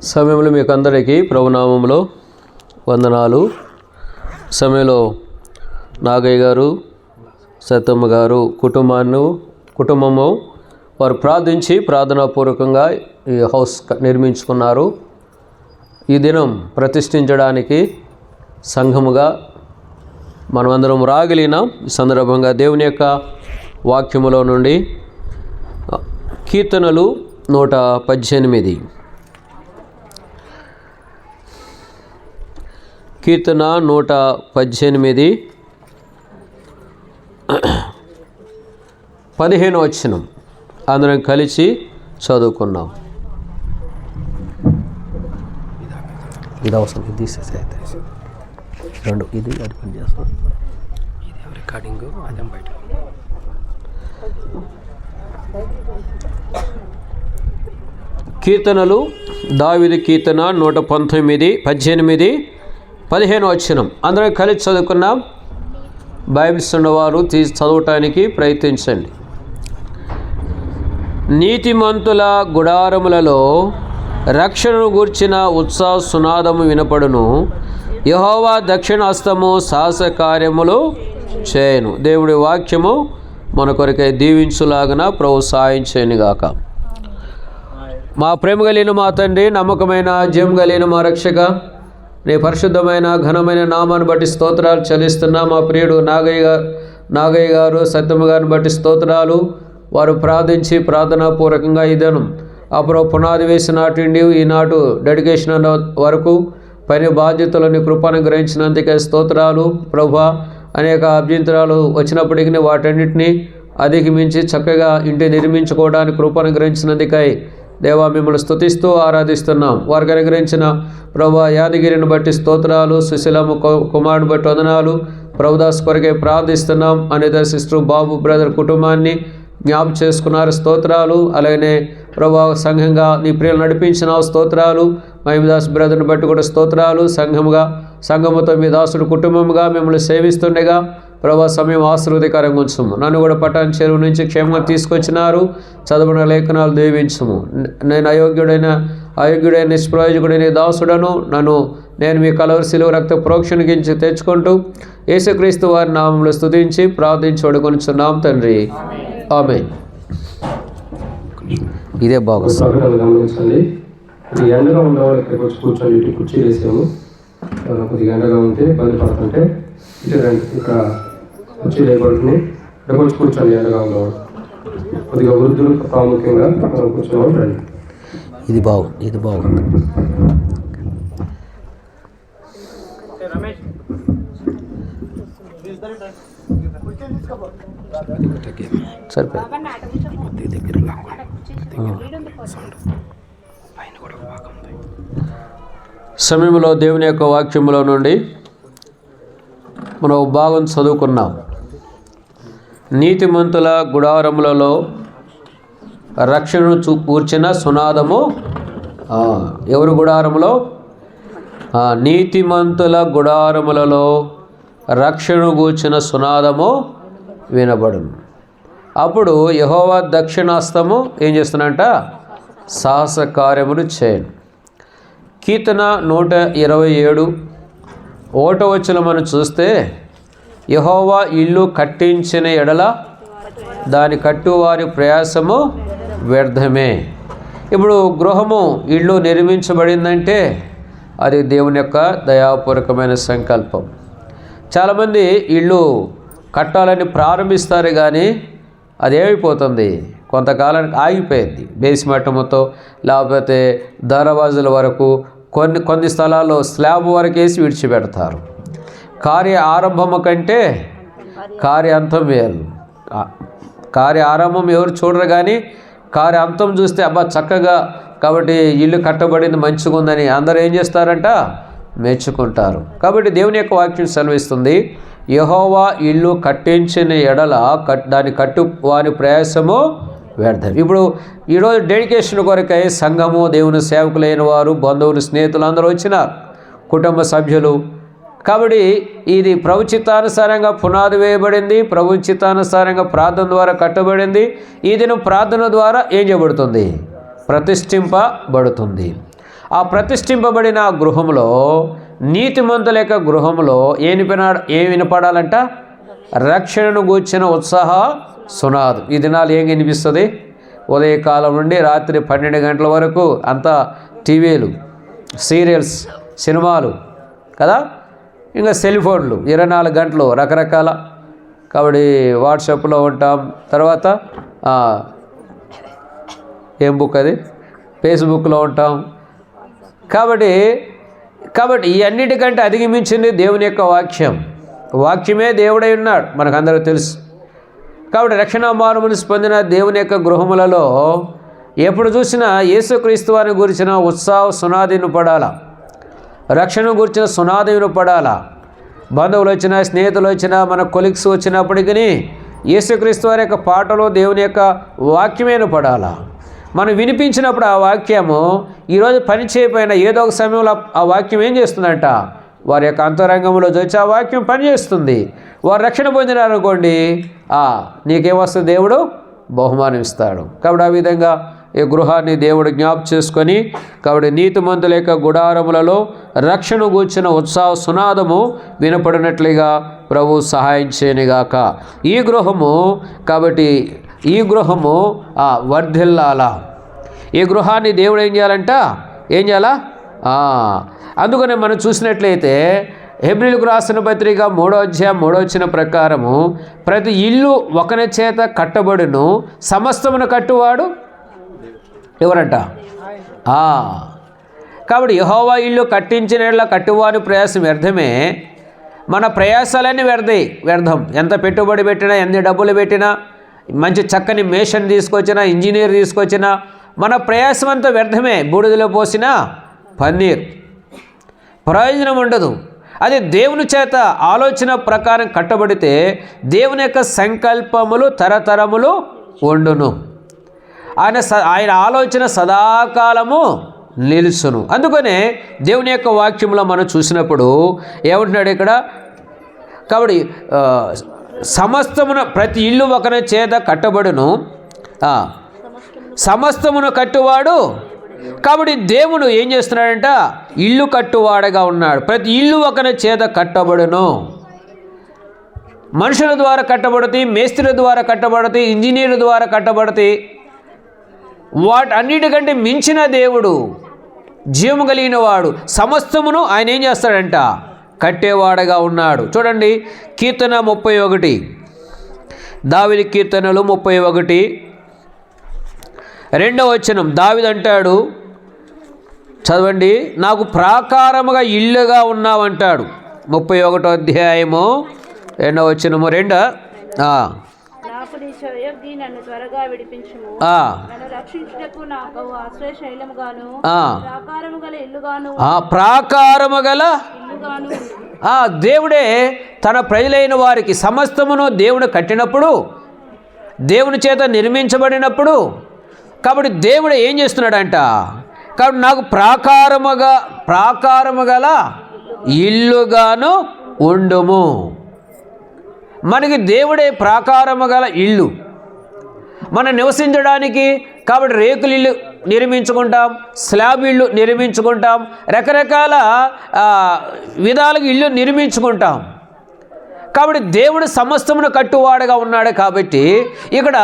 సమయంలో మీకు అందరికీ ప్రభునామంలో వందనాలు. సమయంలో నాగయ్య గారు, సత్తమ్మ గారు కుటుంబము వారు ప్రార్థించి ప్రార్థనాపూర్వకంగా ఈ హౌస్ నిర్మించుకున్నారు. ఈ దినం ప్రతిష్ఠించడానికి సంఘముగా మనమందరం రాగలిగినాం. ఈ సందర్భంగా దేవుని యొక్క వాక్యములో నుండి కీర్తనలు 118, కీర్తన 118 15వ వచనం అందరం కలిసి చదువుకున్నాం. ఇది అవసరం, ఇది తీసేసి రెండు, ఇది అది పని చేస్తాం, ఇది రికార్డింగ్ అదే బయట. కీర్తనలు, దావీదు కీర్తన 119, 18, 15వ వచనం అందరం కలిసి చదువుకున్నాం. బైబిల్స్ ఉన్నవారు చదవటానికి ప్రయత్నించండి. నీతిమంతుల గుడారములలో రక్షణను గూర్చిన ఉత్సాహ సునాదము వినపడును. యెహోవా దక్షిణ హస్తము సాహస కార్యములు చేయను. దేవుడి వాక్యము మన కొరకై దీవించులాగన ప్రభు సాయం చేయనుగాక. మా ప్రేమ కలిగిన మా తండ్రి, నమ్మకమైన జయం కలిగిన మా రక్షక, నీ పరిశుద్ధమైన ఘనమైన నామాన్ని బట్టి స్తోత్రాలు చెల్లిస్తున్నా. మా ప్రియుడు నాగయ్య గారు, సత్యమ్మ గారిని బట్టి స్తోత్రాలు. వారు ప్రార్థించి ప్రార్థనాపూర్వకంగా ఇదను అప్పుడు పునాది వేసి నాటిండి ఈనాటు డెడికేషన్ వరకు పని బాధ్యతలని కృపను గ్రహించినందుకే స్తోత్రాలు. ప్రభా, అనేక అభ్యంతరాలు వచ్చినప్పటికీ వాటన్నిటినీ అధిగమించి చక్కగా ఇంటి నిర్మించుకోవడానికి కృపను గ్రహించినందుకై దేవా మిమ్మల్ని స్తుతిస్తూ ఆరాధిస్తున్నాం. వారికి అనుగ్రహించిన ప్రభా యాదగిరిని బట్టి స్తోత్రాలు. సుశీలమ్మ కుమారుని బట్టి వందనాలు. ప్రభుదాస్ కొరకే ప్రార్థిస్తున్నాం. అనిత సిస్టర్, బాబు బ్రదర్ కుటుంబాన్ని జ్ఞాపకం చేసుకున్నారు, స్తోత్రాలు. అలాగనే ప్రభా సంఘంగా నీ ప్రియులు నడిపించిన స్తోత్రాలు. మహిమదాస్ బ్రదర్ని బట్టి కూడా స్తోత్రాలు. సంఘముతో మీ దాసుడు కుటుంబంగా మిమ్మల్ని సేవిస్తుండగా ప్రభా సమయం ఆశీర్వాదకరంగా ఉంచుము. నన్ను కూడా పటాన్ చెరువు నుంచి క్షేమంగా తీసుకొచ్చినారు. చదవన లేఖనాలు దీవించుము. నేను అయోగ్యుడైన నిష్ప్రయోజకుడైన దాసుడను. నేను మీ కలవరి శిలువ రక్త ప్రోక్షణ గించి తెచ్చుకుంటూ యేసుక్రీస్తు వారి నామములో స్తుతించి ప్రార్థించి వేడుకొనుచున్నాం తండ్రి, ఆమేన్. ఇదే గమనించండి. ఎండగా ఉండేవాళ్ళు ఇక్కడికి వచ్చి కూర్చొని ఇటు కుర్చీ వేసాము. కొద్దిగా ఎండగా ఉంటే ఇబ్బంది పడుతుంటే ఇటు రండి, ఇక్కడ కుర్చీ లేకపోతే ఇక్కడికి వచ్చి కూర్చోండి. ఎండగా ఉండేవాళ్ళు కొద్దిగా వృద్ధులు ప్రాముఖ్యంగా కూర్చోవాలి. రండి. ఇది బాగుంది. సమయంలో దేవుని యొక్క వాక్యములో నుండి మనం భాగం చదువుకున్నాం. నీతిమంతుల గుడారములలో రక్షణను కూర్చిన సునాదము. ఎవరి గుడారములో? నీతిమంతుల గుడారములలో రక్షణను కూర్చిన సునాదము వినబడును. అప్పుడు యెహోవా దక్షిణాస్తము ఏం చేస్తున్నంట? సాహస కార్యములు చేయను. కీర్తన 127 ఒకటో వచనం మనం చూస్తే, యెహోవా ఇల్లు కట్టించిన ఎడల దాని కట్టువారి ప్రయాసము వ్యర్థమే. ఇప్పుడు గృహము, ఇల్లు నిర్మించబడిందంటే అది దేవుని యొక్క దయాపూర్వకమైన సంకల్పం. చాలామంది ఇల్లు కట్టాలని ప్రారంభిస్తారు కానీ అదేమైపోతుంది, కొంతకాలానికి ఆగిపోయింది. బేస్మట్టముతో లేకపోతే దర్వాజుల వరకు, కొన్ని స్థలాల్లో స్లాబ్ వరకు వేసి విడిచిపెడతారు. కార్య ఆరంభము కంటే కార్యాంతం వేరు. కార్య ఆరంభం ఎవరు చూడరు కానీ కార్య అంతం చూస్తే అబ్బా చక్కగా, కాబట్టి ఇల్లు కట్టబడింది మంచిగా ఉందని అందరూ ఏం చేస్తారంట? మెచ్చుకుంటారు. కాబట్టి దేవుని యొక్క వాక్యం సెలవిస్తుంది, యెహోవా ఇల్లు కట్టించిన ఎడల దాని కట్టు వారి ప్రయాసము వ్యర్థం. ఇప్పుడు ఈరోజు డెడికేషన్ కొరకై సంఘము, దేవుని సేవకులైన వారు, బంధువులు, స్నేహితులు అందరూ వచ్చినారు, కుటుంబ సభ్యులు. కాబట్టి ఇది ప్రభు చిత్తానుసారంగా పునాది వేయబడింది, ప్రభు చిత్తానుసారంగా ప్రార్థన ద్వారా కట్టబడింది. ఈ దినం ప్రార్థన ద్వారా ఏం చేయబడుతుంది? ప్రతిష్ఠింపబడుతుంది. ఆ ప్రతిష్ఠింపబడిన ఆ గృహంలో, నీతిమంతుల యొక్క గృహంలో ఏం వినపడాలంట? రక్షణను గూర్చిన ఉత్సాహ సునాదం. ఈ దినాలు ఏం వినిపిస్తుంది? ఉదయకాలం నుండి రాత్రి 12 గంటల వరకు అంతా టీవీలు, సీరియల్స్, సినిమాలు కదా, ఇంకా సెల్ ఫోన్లు 24 గంటలు రకరకాల. కాబట్టి వాట్సాప్లో ఉంటాం, తర్వాత ఏం బుక్ అది, ఫేస్బుక్లో ఉంటాం. కాబట్టి ఈ అన్నిటికంటే అధిగమించింది దేవుని యొక్క వాక్యం. వాక్యమే దేవుడై ఉన్నాడు, మనకందరికీ తెలుసు. కాబట్టి రక్షణ మారుమనసు పొందిన దేవుని యొక్క గృహములలో ఎప్పుడు చూసినా యేసుక్రీస్తు వారిని గురించిన ఉత్సాహ సునాదిని పడాలా, రక్షణ గురించిన సునాదిని పడాలా. బంధువులు వచ్చినా, స్నేహితులు వచ్చినా, మన కొలీగ్స్ వచ్చినప్పటికీ యేసుక్రీస్తు వారి యొక్క పాటలో దేవుని యొక్క వాక్యమైన పడాలా. మనం వినిపించినప్పుడు ఆ వాక్యము ఈరోజు పని చేయకపోయినా ఏదో ఒక సమయంలో ఆ వాక్యం ఏం చేస్తుందంట? వారి యొక్క అంతరంగంలో వచ్చి ఆ వాక్యం పనిచేస్తుంది. వారు రక్షణ పొందినారనుకోండి, నీకేమొస్తుంది? దేవుడు బహుమానం ఇస్తాడు. కాబట్టి ఆ విధంగా ఈ గృహాన్ని దేవుడు జ్ఞాపకం చేసుకొని, కాబట్టి నీతిమంతుల యొక్క గుడారములలో రక్షణ గూర్చిన ఉత్సాహ సునాదము వినపడినట్లుగా ప్రభు సహాయం చేయనిగాక. ఈ గృహము వర్ధిల్లాల. ఈ గృహాన్ని దేవుడు ఏం చేయాలా? అందుకనే మనం చూసినట్లయితే హెబ్రీయులకు రాసిన పత్రిక 3వ అధ్యాయం 3వ వచనం ప్రకారము, ప్రతి ఇల్లు ఒకని చేత కట్టబడును, సమస్తమును కట్టువాడు ఎవరంట? కాబట్టి యెహోవా ఇల్లు కట్టించిన కట్టువాని ప్రయాసం వ్యర్థమే. మన ప్రయాసాలన్నీ వ్యర్థం. ఎంత పెట్టుబడి పెట్టినా, ఎన్ని డబ్బులు పెట్టినా, మంచి చక్కని మేషన్ తీసుకొచ్చినా, ఇంజనీర్ తీసుకొచ్చినా, మన ప్రయాసం అంతా వ్యర్థమే. బూడిదలో పోసిన పన్నీర్, ప్రయోజనం ఉండదు. అది దేవుని చేత ఆలోచన ప్రకారం కట్టబడితే దేవుని యొక్క సంకల్పములు తరతరములు ఉండును. ఆయన ఆలోచన సదాకాలము నిలుసును. అందుకనే దేవుని యొక్క వాక్యంలో మనం చూసినప్పుడు ఏమంటున్నాడు ఇక్కడ? కాబట్టి సమస్తమున ప్రతి ఇల్లు ఒకరి చేత కట్టబడును, సమస్తమును కట్టువాడు. కాబట్టి దేవుడు ఏం చేస్తున్నాడంట? ఇల్లు కట్టువాడగా ఉన్నాడు. ప్రతి ఇల్లు ఒకరి చేత కట్టబడును. మనుషుల ద్వారా కట్టబడతాయి, మేస్త్రుల ద్వారా కట్టబడతాయి, ఇంజనీర్ల ద్వారా కట్టబడతాయి. వాటన్నిటికంటే మించిన దేవుడు, జీవము కలిగిన వాడు, సమస్తమును ఆయన ఏం చేస్తాడంట? కట్టేవాడగా ఉన్నాడు. చూడండి, కీర్తన 31, దావీదు కీర్తనలు 31 2వ వచనం. దావీదు అంటాడు, చదవండి, నాకు ప్రాకారముగా ఇల్లుగా ఉన్నావంటాడు. 31వ అధ్యాయము 2వ వచనము. నాకు నీ చేయొద్ది, నన్ను త్వరగా విడిపించుము. నన్ను రక్షించుటకు నాకు ఆశ్రయశైలముగాను ప్రాకారము గల ఇల్లుగాను. ప్రాకారము గల దేవుడే తన ప్రజలైన వారికి సమస్తమును దేవుడు కట్టినప్పుడు, దేవుని చేత నిర్మించబడినప్పుడు, కాబట్టి దేవుడు ఏం చేస్తున్నాడంట? కాబట్టి నాకు ప్రాకారము గల ఇల్లుగాను ఉండుము. మనకి దేవుడే ప్రాకారము గల ఇల్లు మనం నివసించడానికి. కాబట్టి రేకులు ఇల్లు నిర్మించుకుంటాం, స్లాబ్ ఇల్లు నిర్మించుకుంటాం, రకరకాల విధాలుగా ఇల్లు నిర్మించుకుంటాం. కాబట్టి దేవుడు సమస్తమును కట్టువాడుగా ఉన్నాడు. కాబట్టి ఇక్కడ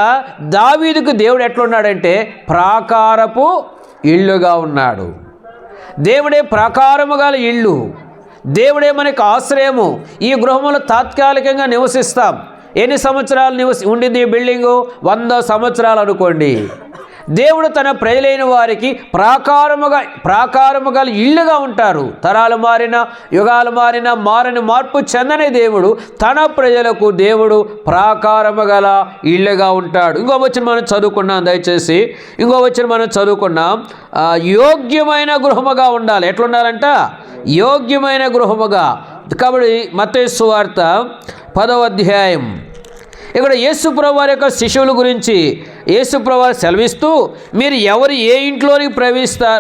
దావీదుకు దేవుడు ఎట్లున్నాడంటే ప్రాకారపు ఇల్లుగా ఉన్నాడు. దేవుడే ప్రాకారము గల ఇల్లు, దేవుడే మనకు ఆశ్రయము. ఈ గృహంలో తాత్కాలికంగా నివసిస్తాం. ఎన్ని సంవత్సరాలు ఉండింది ఈ బిల్డింగు? 100 సంవత్సరాలు అనుకోండి. దేవుడు తన ప్రజలైన వారికి ప్రాకారము గల ఇల్లుగా ఉంటారు. తరాలు మారినా, యుగాలు మారినా మార్పు చెందని దేవుడు తన ప్రజలకు దేవుడు ప్రాకారము గల ఇల్లుగా ఉంటాడు. ఇంకో వచ్చిన మనం చదువుకున్నాం, దయచేసి ఇంకో వచ్చిన మనం చదువుకున్నాం. యోగ్యమైన గృహముగా ఉండాలి. ఎట్లుండాలంట? యోగ్యమైన గృహముగా. కాబట్టి మత్తయి సువార్త 10వ అధ్యాయం ఇక్కడ యేసుప్రభువు వారి యొక్క శిష్యుల గురించి యేసుప్రభువు వారు సెలవిస్తూ, మీరు ఎవరు ఏ ఇంట్లోనికి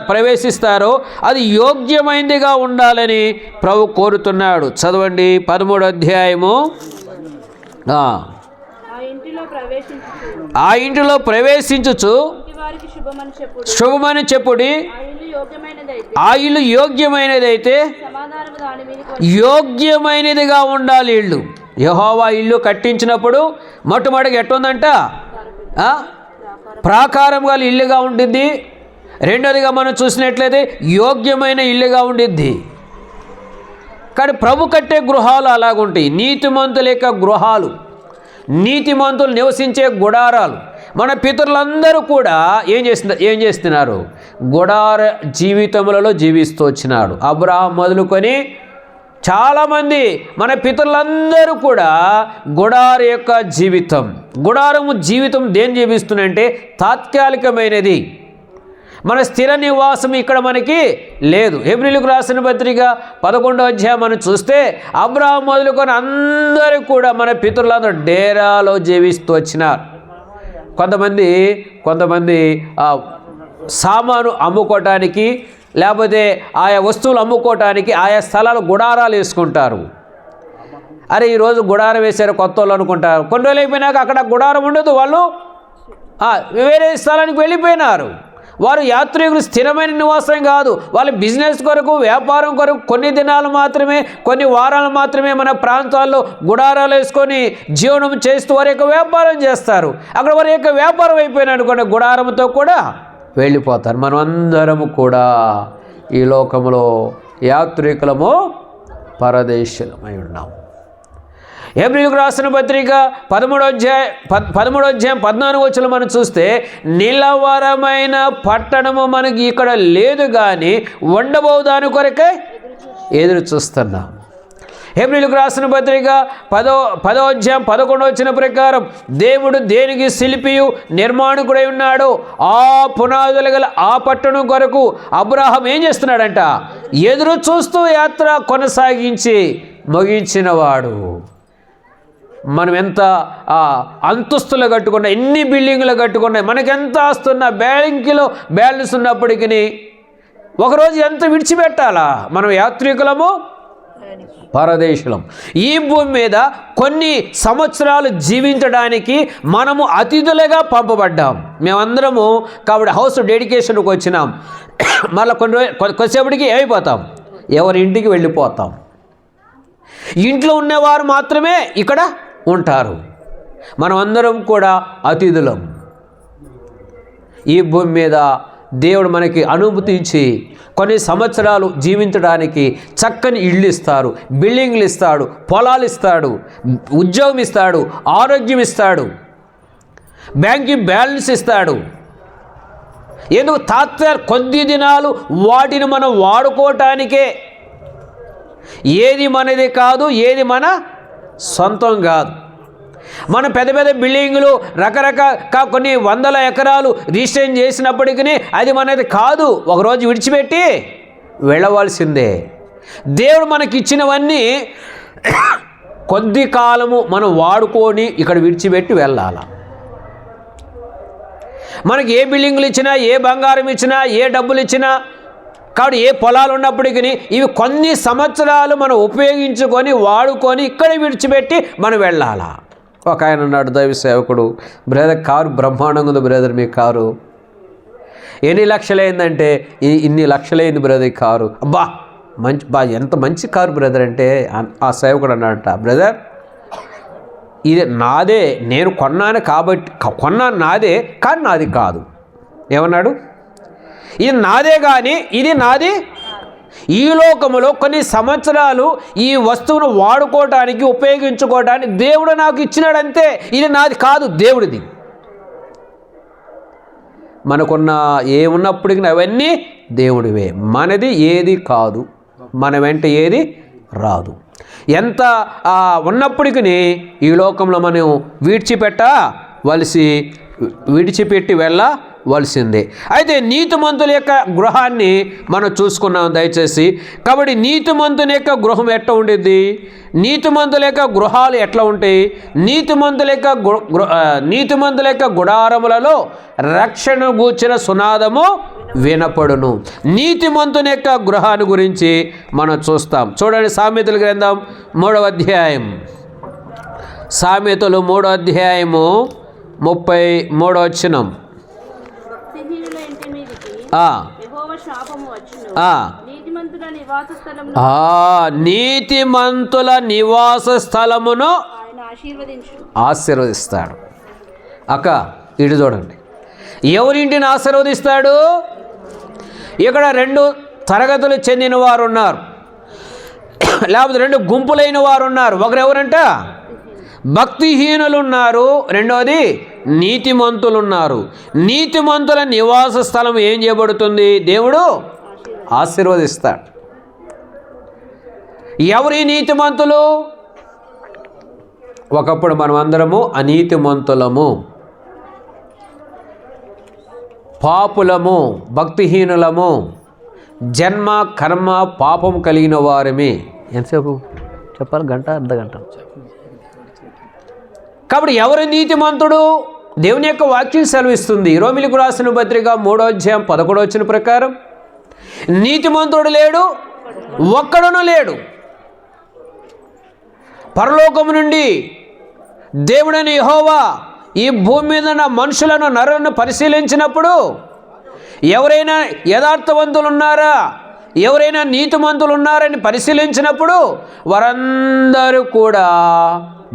ప్రవేశిస్తారో అది యోగ్యమైనదిగా ఉండాలని ప్రభు కోరుతున్నాడు. చదవండి 13వ అధ్యాయము. ఆ ఇంటిలో ప్రవేశించుచు శుభమని చెప్పుడు. శుభమని చెప్పుడి. ఆ ఇల్లు యోగ్యమైనదైతే సమాధానము దాని మీదకి యోగ్యమైనదిగా ఉండాలి. ఇల్లు యెహోవా ఇల్లు కట్టించినప్పుడు మొట్టమొదటిగా ఎట్టుందంట? ప్రాకారం గల ఇల్లుగా ఉండిద్ది. రెండోదిగా మనం చూసినట్లయితే యోగ్యమైన ఇల్లుగా ఉండిద్ది. కానీ ప్రభు కట్టే గృహాలు అలాగుంటాయి. నీతిమంతుల యొక్క గృహాలు, నీతిమంతులు నివసించే గుడారాలు. మన పితరులందరూ కూడా ఏం చేస్తున్నారు? గుడార జీవితములలో జీవిస్తూ వచ్చినాడు. అబ్రహాం మొదలుకొని చాలామంది మన పితరులందరూ కూడా గుడార యొక్క జీవితం, గుడారము జీవితం దేని జీవిస్తుందంటే తాత్కాలికమైనది. మన స్థిర నివాసం ఇక్కడ మనకి లేదు. హెబ్రీయులకు రాసిన పత్రిక 11వ అధ్యాయం మనం చూస్తే అబ్రహాం మొదలుకొని అందరూ కూడా మన పితరులందరూ డేరాలో జీవిస్తూ వచ్చినారు. కొంతమంది సామాను అమ్ముకోవటానికి, లేకపోతే ఆయా వస్తువులు అమ్ముకోవటానికి ఆయా స్థలాలు గుడారాలు వేసుకుంటారు. అరే ఈరోజు గుడారం వేశారు కొత్త వాళ్ళు అనుకుంటారు. కొన్ని రోజులు అయిపోయినాక అక్కడ గుడారం ఉండదు, వాళ్ళు వేరే స్థలానికి వెళ్ళిపోయినారు. వారు యాత్రికులు స్థిరమైన నివాసం కాదు. వాళ్ళ బిజినెస్ కొరకు, వ్యాపారం కొరకు కొన్ని దినాలు మాత్రమే, కొన్ని వారాలు మాత్రమే మన ప్రాంతాల్లో గుడారాలు వేసుకొని జీవనం చేస్తూ వారి యొక్క వ్యాపారం చేస్తారు. అక్కడ వారి యొక్క వ్యాపారం అయిపోయిన అనుకోండి గుడారంతో కూడా వెళ్ళిపోతారు. మనం అందరము కూడా ఈ లోకంలో యాత్రికులము, పరదేశులమై ఉన్నాము. హెబ్రీయులకు రాసిన పత్రిక 13వ అధ్యాయం 14వ వచనం మనం చూస్తే నిలవరమైన పట్టణము మనకి ఇక్కడ లేదు కానీ ఉండబోవు దాని కొరకే ఎదురు చూస్తున్నాం. హెబ్రీయులకు రాసిన పత్రిక 10వ అధ్యాయం 11వ వచనం ప్రకారం దేవుడు దేనికి శిల్పియు నిర్మాణకుడై ఉన్నాడో ఆ పునాదులు గల ఆ పట్టణం కొరకు అబ్రహాం ఏం చేస్తున్నాడంట? ఎదురు చూస్తూ యాత్ర కొనసాగించి ముగించినవాడు. మనం ఎంత అంతస్తులు కట్టుకున్నా, ఎన్ని బిల్డింగ్లు కట్టుకున్నా, మనకెంత ఆస్తున్నా, బ్యాంకులో బ్యాలెన్స్ ఉన్నప్పటికీ ఒకరోజు ఎంత విడిచిపెట్టాలా? మనం యాత్రికులము, పరదేశులం. ఈ భూమి మీద కొన్ని సంవత్సరాలు జీవించడానికి మనము అతిథులుగా పంపబడ్డాం. మేమందరము కాబట్టి హౌస్ డెడికేషన్కి వచ్చినాం. మళ్ళీ కొద్దిసేపటికి అయిపోతాం, ఎవరి ఇంటికి వెళ్ళిపోతాం. ఇంట్లో ఉన్నవారు మాత్రమే ఇక్కడ ఉంటారు. మనమందరం కూడా అతిథులం. ఈ భూమి మీద దేవుడు మనకి అనుమతి ఇచ్చి కొన్ని సంవత్సరాలు జీవించడానికి చక్కని ఇళ్ళు ఇస్తారు, బిల్డింగ్లు ఇస్తాడు, పొలాలు ఇస్తాడు, ఉద్యోగం ఇస్తాడు, ఆరోగ్యం ఇస్తాడు, బ్యాంకు బ్యాలెన్స్ ఇస్తాడు. ఎందుకు? కొద్ది దినాలు వాటిని మనం వాడుకోవటానికే. ఏది మనది కాదు, ఏది మన సొంతం కాదు. మనం పెద్ద పెద్ద బిల్డింగులు రకరకాల కొన్ని వందల ఎకరాలు రిజిస్ట్రేషన్ చేసినప్పటికీ అది మనది కాదు. ఒకరోజు విడిచిపెట్టి వెళ్ళవలసిందే. దేవుడు మనకిచ్చినవన్నీ కొద్ది కాలము మనం వాడుకొని ఇక్కడ విడిచిపెట్టి వెళ్ళాలి. మనకి ఏ బిల్డింగులు ఇచ్చినా, ఏ బంగారం ఇచ్చినా, ఏ డబ్బులు ఇచ్చినా, కాబట్టి ఏ పొలాలు ఉన్నప్పటికీ ఇవి కొన్ని సంవత్సరాలు మనం ఉపయోగించుకొని వాడుకొని ఇక్కడ విడిచిపెట్టి మనం వెళ్ళాలా. ఒక ఆయన ఉన్నాడు, దైవ సేవకుడు, బ్రదర్ కారు బ్రహ్మాండంగా ఉంది బ్రదర్, మీ కారు ఎన్ని లక్షలైందంటే ఇన్ని లక్షలైంది బ్రదర్ ఈ కారు. అబ్బా ఎంత మంచి కారు బ్రదర్ అంటే ఆ సేవకుడు అన్నాడట, బ్రదర్ ఇది నాదే, నేను కొన్నాను కాబట్టి కొన్నాను, నాదే కానీ నాది కాదు. ఏమన్నాడు? ఇది నాదే కానీ ఇది నాది. ఈ లోకములో కొన్ని సంవత్సరాలు ఈ వస్తువును వాడుకోవటానికి, ఉపయోగించుకోవటానికి దేవుడు నాకు ఇచ్చినాడంతే. ఇది నాది కాదు, దేవుడిది. మనకున్న ఏమున్నప్పటికీ అవన్నీ దేవుడివే, మనది ఏది కాదు, మన వెంట ఏది రాదు. ఎంత ఉన్నప్పటికీ ఈ లోకంలో మనం విడిచిపెట్టి వెళ్ళవలసిందే. అయితే నీతిమంతుల యొక్క గృహాన్ని మనం చూసుకున్నాం దయచేసి. కాబట్టి నీతిమంతుని యొక్క గృహం ఎట్లా ఉండిద్ది? నీతిమంతుల యొక్క గృహాలు ఎట్లా ఉంటాయి? నీతిమంతుల యొక్క గుడారములలో రక్షణ గూర్చిన సునాదము వినపడును. నీతిమంతుని యొక్క గృహాన్ని గురించి మనం చూస్తాం. చూడండి, సామెతల గ్రంథం 3వ అధ్యాయం, సామెతలు 3వ అధ్యాయము 33వ వచనం. యెహోవా శాపము వచ్చును. ఆ, నీతిమంతుల నివాస స్థలమును నీతిమంతుల నివాస స్థలమును ఆయన ఆశీర్వదించును. ఆశీర్వదిస్తాడు. అక్క ఇటు చూడండి, ఎవరింటిని ఆశీర్వదిస్తాడు? ఇక్కడ 2 తరగతులు చెందిన వారు ఉన్నారు, లేకపోతే 2 గుంపులైన వారు ఉన్నారు. ఒకరెవరంట? భక్తిహీనులు ఉన్నారు, రెండోది నీతిమంతులు ఉన్నారు. నీతిమంతుల నివాస స్థలం ఏం చేయబడుతుంది? దేవుడు ఆశీర్వదిస్తాడు. ఎవరి నీతిమంతులు? ఒకప్పుడు మనం అందరము అనీతిమంతులము, పాపులము, భక్తిహీనులము, జన్మ కర్మ పాపం కలిగిన వారమే. ఎంతసేపు చెప్పాలి? గంట, అర్ధ గంట. కాబట్టి ఎవరు నీతిమంతుడు? దేవుని యొక్క వాక్యం సెలవిస్తుంది. రోమిలకు రాసిన పత్రిక 3వ అధ్యాయం 11వ వచనం ప్రకారం నీతిమంతుడు లేడు, ఒక్కడును లేడు. పరలోకము నుండి దేవుడైన యెహోవా ఈ భూమి మీద ఉన్న మనుషులను, నరులను పరిశీలించినప్పుడు ఎవరైనా యథార్థవంతులు ఉన్నారా, ఎవరైనా నీతిమంతులు ఉన్నారని పరిశీలించినప్పుడు వారందరూ కూడా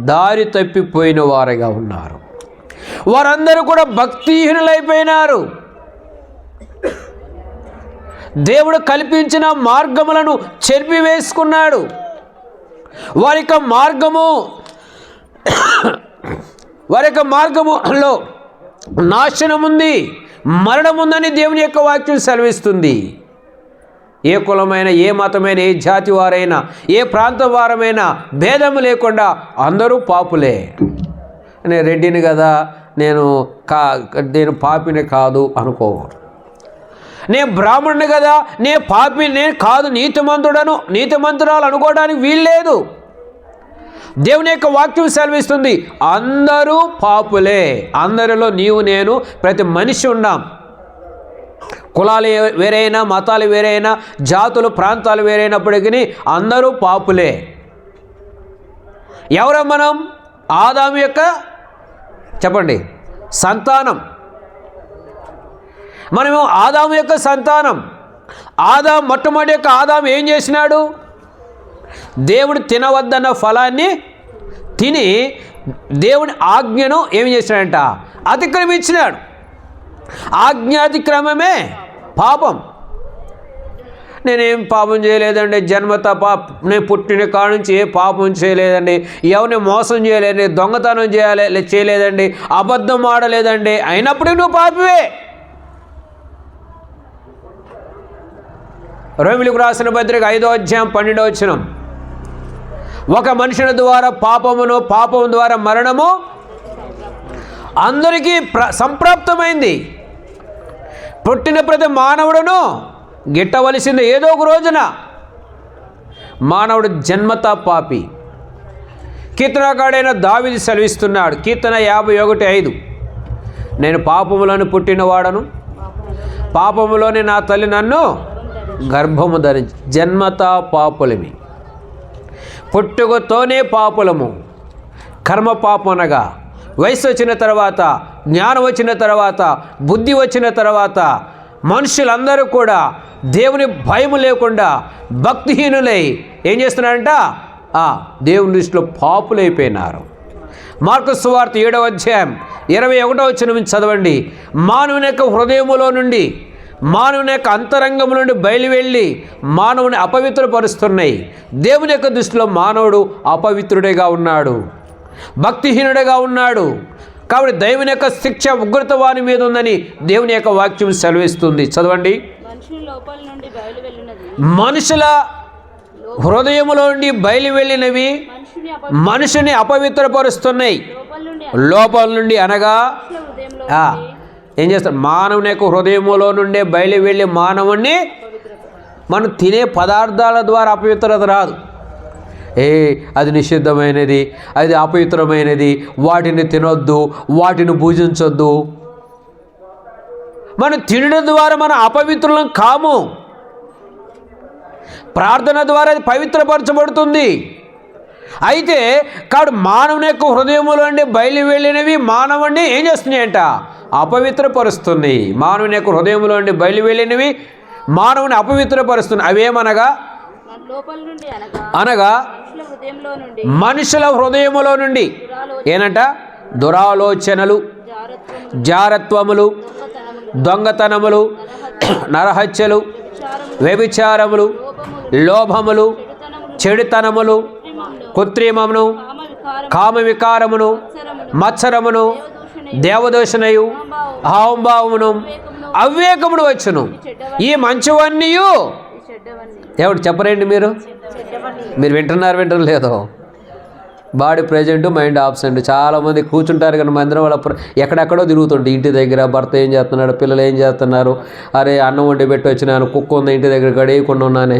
దారి తప్పిపోయిన వారుగా ఉన్నారు. వారందరూ కూడా భక్తిహీనులైపోయినారు. దేవుడు కల్పించిన మార్గములను చెరిపివేసుకున్నాడు. వారి యొక్క మార్గములో నాశనం ఉంది, మరణం ఉందని దేవుని యొక్క వాక్యం సెలవిస్తుంది. ఏ కులమైన, ఏ మతమైన, ఏ జాతి వారైనా, ఏ ప్రాంతం వారమైనా భేదము లేకుండా అందరూ పాపులే. నేను రెడ్డిని కదా, నేను పాపిని కాదు అనుకోకూడదు. నేను బ్రాహ్మణుని కదా, నేను కాదు నీతిమంతురాలు అనుకోవడానికి వీల్లేదు. దేవుని యొక్క వాక్యం సెలవిస్తుంది అందరూ పాపులే. అందరిలో నీవు నేను ప్రతి మనిషి ఉన్నాం. కులాలు వేరైనా, మతాలు వేరైనా, జాతులు ప్రాంతాలు వేరైనప్పటికీ అందరూ పాపులే. ఎవరు మనం? ఆదాము యొక్క చెప్పండి సంతానం. మనము ఆదాము యొక్క సంతానం. మొట్టమొదటి యొక్క ఆదాము ఏం చేసినాడు? దేవుడు తినవద్దన్న ఫలాన్ని తిని దేవుని ఆజ్ఞను ఏమి చేసినాడంట? అతిక్రమించినాడు. ఆజ్ఞాతిక్రమమే పాపం. నేనేం పాపం చేయలేదండి, జన్మత నేను పుట్టిన కాడ నుంచి ఏ పాపం చేయలేదండి, ఎవరిని మోసం చేయలేదండి, దొంగతనం చేయలేదండి, అబద్ధం ఆడలేదండి, అయినప్పటికీ నువ్వు పాపివే. రోమిలకు రాసిన పత్రిక 5వ అధ్యాయం 12వ వచనం, ఒక మనుషుని ద్వారా పాపం ద్వారా మరణము అందరికీ సంప్రాప్తమైంది. పుట్టిన ప్రతి మానవుడును గిట్టవలసింది ఏదో ఒక రోజున. మానవుడు జన్మతా పాపి. కీర్తనకాడైన దావీదు సెలవిస్తున్నాడు, కీర్తన 51:5, నేను పాపములను పుట్టినవాడను, పాపములోని నా తల్లి నన్ను గర్భము ధరించి. జన్మతా పాపులమి, పుట్టుకతోనే పాపులము. కర్మ పాపం అనగా వయసు వచ్చిన తర్వాత, జ్ఞానం వచ్చిన తర్వాత, బుద్ధి వచ్చిన తర్వాత మనుషులందరూ కూడా దేవుని భయం లేకుండా భక్తిహీనులై ఏం చేస్తున్నారంట? దేవుని దృష్టిలో పాపులైపోయినారు. మార్కు సువార్త 7వ అధ్యాయం 21వ వచనం చదవండి. మానవుని యొక్క హృదయములో నుండి, మానవుని యొక్క అంతరంగము నుండి బయలువెళ్ళి మానవుని అపవిత్రపరుస్తున్నాయి. దేవుని యొక్క దృష్టిలో మానవుడు అపవిత్రుడిగా ఉన్నాడు, భక్తిహీనుడిగా ఉన్నాడు. కాబట్టి దేవుని యొక్క శిక్ష ఉగ్రత వాని మీద ఉందని దేవుని యొక్క వాక్యం సెలవిస్తుంది. చదవండి. మనుషుల హృదయములో నుండి బయలువెళ్ళినవి మనుషుని అపవిత్రపరుస్తున్నాయి. లోపల నుండి అనగా ఏం చేస్తారు? మానవుని యొక్క హృదయములో నుండే బయలు వెళ్ళి మానవుణ్ణి, మనం తినే పదార్థాల ద్వారా అపవిత్రత రాదు. అది నిషిద్ధమైనది, అది అపవిత్రమైనది, వాటిని తినొద్దు, వాటిని పూజించొద్దు. మనం తినడం ద్వారా మనం అపవిత్రులం కాము. ప్రార్థన ద్వారా అది పవిత్రపరచబడుతుంది. అయితే కాబట్టి మానవుని యొక్క హృదయములో నుండి బయలు వెళ్ళినవి మానవుడిని ఏం చేస్తున్నాయంట? అపవిత్రపరుస్తుంది. మానవుని యొక్క హృదయములో నుండి బయలు వెళ్ళినవి మానవుని అపవిత్రపరుస్తుంది. అవేమనగా అనగా మనుషుల హృదయములో నుండి ఏనంట? దురాలోచనలు, జారత్వములు, దొంగతనములు, నరహత్యలు, వ్యభిచారములు, లోభములు, చెడుతనములు, కృత్రిమమును, కామ వికారమును, మత్సరమును, దేవదూషణయు, అహంభావమును, అవివేకమును వచ్చును. ఈ మంచివన్నీ ఎవడు చెప్పరండి? మీరు వింటున్నారు లేదో? Body present, mind absent. చాలామంది కూర్చుంటారు కానీ మందిరం వాళ్ళ ఎక్కడెక్కడో తిరుగుతుంటే ఇంటి దగ్గర భర్త ఏం చేస్తున్నాడు, పిల్లలు ఏం చేస్తున్నారు, అరే అన్నం వండి పెట్టి వచ్చినాను, కుక్క ఉంది ఇంటి దగ్గర గడేయకుండా ఉన్నానే.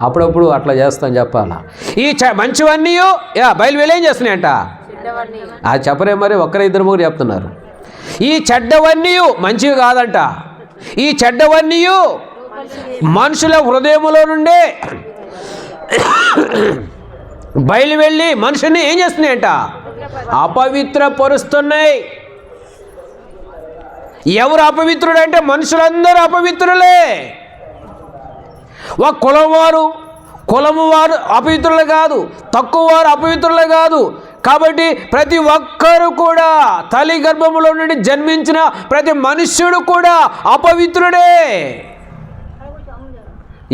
అప్పుడప్పుడు అట్లా చేస్తాను చెప్పాలా? ఈ మంచివన్నీ బయలు వెళ్ళి ఏం చేస్తున్నాయంట? అది చెప్పరే మరి, ఒక్కరిద్దరు ముగ్గురు చెప్తున్నారు. ఈ చెడ్డవన్నీ మంచివి కాదంట. ఈ చెడ్డవన్నీ మనుషుల హృదయములో నుండే బయలు వెళ్ళి మనుషుని ఏం చేస్తున్నాయంట? అపవిత్రపరుస్తున్నాయి. ఎవరు అపవిత్రుడంటే మనుషులందరూ అపవిత్రులే. ఒక కులము వారు అపవిత్రులే కాదు, తక్కువ వారు అపవిత్రులే కాదు. కాబట్టి ప్రతి ఒక్కరు కూడా తల్లి గర్భములో నుండి జన్మించిన ప్రతి మనుష్యుడు కూడా అపవిత్రుడే.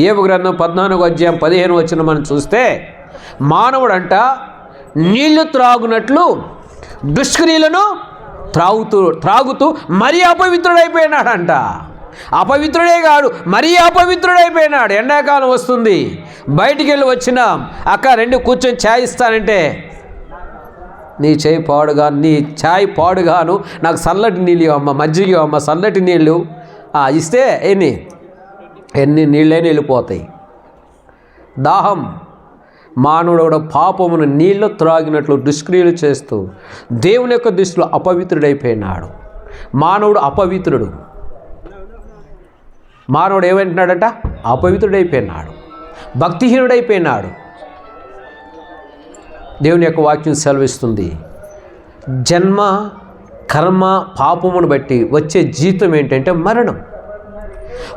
యోబు గ్రంథం 14:15 మనం చూస్తే మానవుడంట నీళ్లు త్రాగునట్లు దుష్క్రియలను త్రాగుతూ మరీ అపవిత్రుడైపోయినాడంట. అపవిత్రుడే కాదు, మరీ అపవిత్రుడైపోయినాడు. ఎండాకాలం వస్తుంది, బయటికి వెళ్ళి వచ్చినాం, అక్క 2 కూర్చొని ఛాయ్ ఇస్తానంటే నీ ఛాయ్ పాడుగాను, నాకు చల్లటి నీళ్ళు ఇవ్వమ్మ, మజ్జిగ ఇవ్వమ్మ, చల్లటి నీళ్ళు ఇస్తే ఎన్ని నీళ్ళైనా వెళ్ళిపోతాయి. దాహం. మానవుడు కూడా పాపమును నీళ్ళు త్రాగినట్లు దుష్క్రియలు చేస్తూ దేవుని యొక్క దృష్టిలో అపవిత్రుడైపోయినాడు. మానవుడు అపవిత్రుడు. మానవుడు ఏమంటున్నాడంట? అపవిత్రుడైపోయినాడు, భక్తిహీనుడైపోయినాడు. దేవుని యొక్క వాక్యం సెలవిస్తుంది, జన్మ కర్మ పాపమును బట్టి వచ్చే జీతం ఏంటంటే మరణం.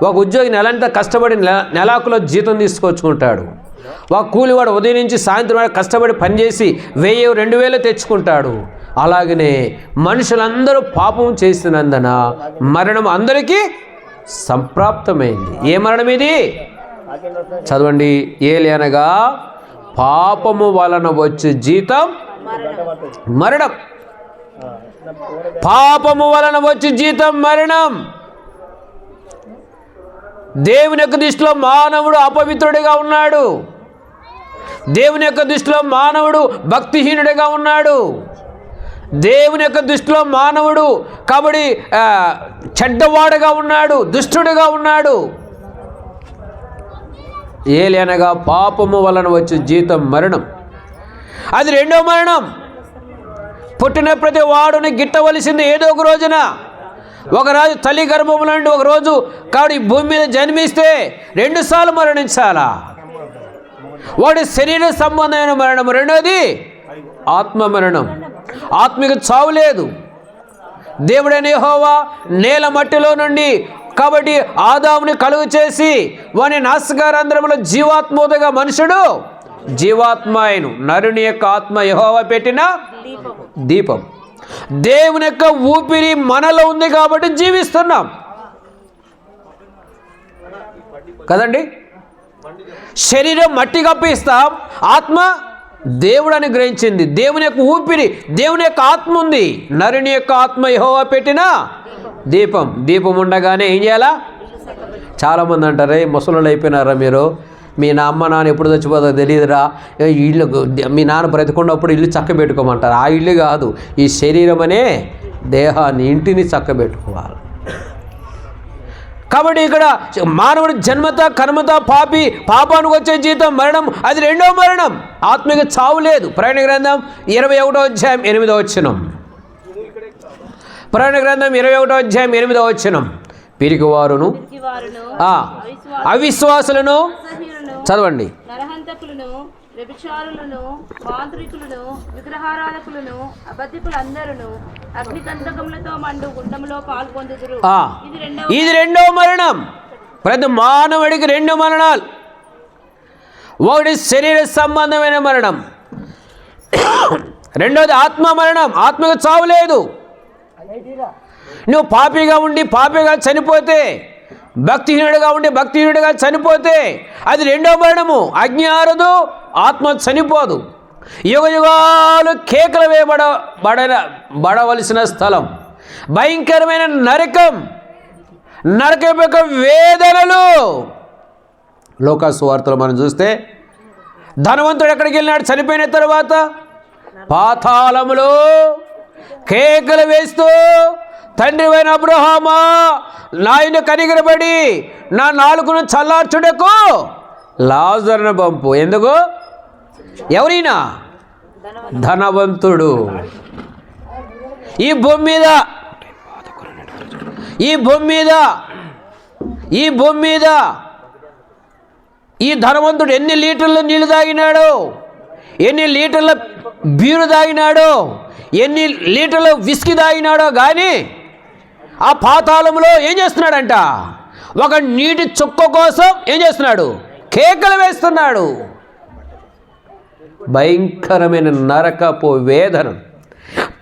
ఒక ఉద్యోగి నెలంతా కష్టపడి నెలాకులో జీతం తీసుకొచ్చుకుంటాడు. ఒక కూలివాడు ఉదయం నుంచి సాయంత్రం వరకు కష్టపడి పనిచేసి 1000-2000 తెచ్చుకుంటాడు. అలాగనే మనుషులందరూ పాపం చేసినందున మరణం అందరికీ సంప్రాప్తమైంది. ఏ మరణం ఇది? చదవండి. ఏలనగా పాపము వలన వచ్చే జీతం మరణం. పాపము వలన వచ్చే జీతం మరణం. దేవుని యొక్క దృష్టిలో మానవుడు అపవిత్రుడిగా ఉన్నాడు. దేవుని యొక్క దృష్టిలో మానవుడు భక్తిహీనుడిగా ఉన్నాడు. దేవుని యొక్క దృష్టిలో మానవుడు కాబట్టి చెడ్డవాడుగా ఉన్నాడు, దుష్టుడిగా ఉన్నాడు. ఏలనగా పాపము వలన వచ్చే జీతం మరణం. అది 2వ మరణం. పుట్టిన ప్రతి వాడుని గిట్టవలసింది ఏదో ఒక రోజున. ఒకరోజు తల్లి గర్భముల నుండి ఒకరోజు కాబట్టి భూమి మీద జన్మిస్తే 2 సార్లు మరణించాలా. వాడి శరీర సంబంధమైన మరణం, రెండోది ఆత్మ మరణం. ఆత్మిక చావు లేదు. దేవుడైన యెహోవా నేల మట్టిలో నుండి కాబట్టి ఆదాముని కలుగు చేసి వాని నాసికారంధ్రములో జీవాత్మోదగా మనుషుడు జీవాత్మ అయిను. నరుని యొక్క ఆత్మ యెహోవా పెట్టిన దీపం. దేవుని యొక్క ఊపిరి మనలో ఉంది కాబట్టి జీవిస్తున్నాం కదండి. శరీరం మట్టి కప్పిస్తాం, ఆత్మ దేవుడు అనుగ్రహించింది. దేవుని యొక్క ఊపిరి, దేవుని యొక్క ఆత్మ ఉంది. నరుని యొక్క ఆత్మ యెహోవా పెట్టిన దీపం. దీపం ఉండగానే ఏం చేయాలా? చాలామంది అంటారే, ముసలోళ్ళు అయిపోయినారా మీరు, మీ అమ్మ నాన్న ఎప్పుడు చచ్చిపోతుందో తెలియదురా, ఇల్లు మీ నాన్న బ్రతికున్నప్పుడు ఇల్లు చక్కబెట్టుకోమంటారు. ఆ ఇల్లు కాదు, ఈ శరీరం అనే దేహాన్ని, ఇంటిని చక్కబెట్టుకోవాలి. కాబట్టి ఇక్కడ మానవుడు జన్మత కర్మత పాపానికి వచ్చే జీతం మరణం. అది 2వ మరణం. ఆత్మిక చావు లేదు. ప్రకటన గ్రంథం 21:8. ప్రకటన గ్రంథం 21:8. పిరికి వారును అవిశ్వాసులను చదవండి, వ్యభిచారులను, మాంత్రికులను, విగ్రహారాధకులను, అబద్ధికులందరూ అగ్నికందకములతో మండు గుండములో పాల్పొందుదురు. ఇది రెండో మరణం. ప్రతి మానవుడికి 2 మరణాలు. ఒకటి శరీర సంబంధమైన మరణం, రెండోది ఆత్మ మరణం. ఆత్మకు చావు లేదు. నువ్వు పాపిగా ఉండి పాపిగా చనిపోతే, భక్తిహీనుడిగా ఉండి భక్తిహీనుడిగా చనిపోతే అది రెండో మరణము. అగ్ని ఆరదు, ఆత్మ చనిపోదు. యుగ యుగాలు కేకలు వేయబడవలసిన స్థలం, భయంకరమైన నరకం, నరకం యొక్క వేదనలు. లోకాసు వార్తలు మనం చూస్తే ధనవంతుడు ఎక్కడికి వెళ్ళినాడు చనిపోయిన తర్వాత? పాతాళములో కేకలు వేస్తూ, తండ్రివైన అబ్రహామా, నాయన కనికరపడి నా నాలుకను చల్లార్చుటకు లాజరును పంపు. ఎందుకు? ఎవరైనా ధనవంతుడు ఈ భూమి మీద ఈ ధనవంతుడు ఎన్ని లీటర్ల నీళ్లు తాగినాడో, ఎన్ని లీటర్ల బీరు తాగినాడో, ఎన్ని లీటర్ల విస్కీ తాగినాడో కానీ ఆ పాతాళంలో ఏం చేస్తున్నాడంట? ఒక నీటి చుక్క కోసం ఏం చేస్తున్నాడు? కేకలు వేస్తున్నాడు. భయంకరమైన నరకపు వేదన.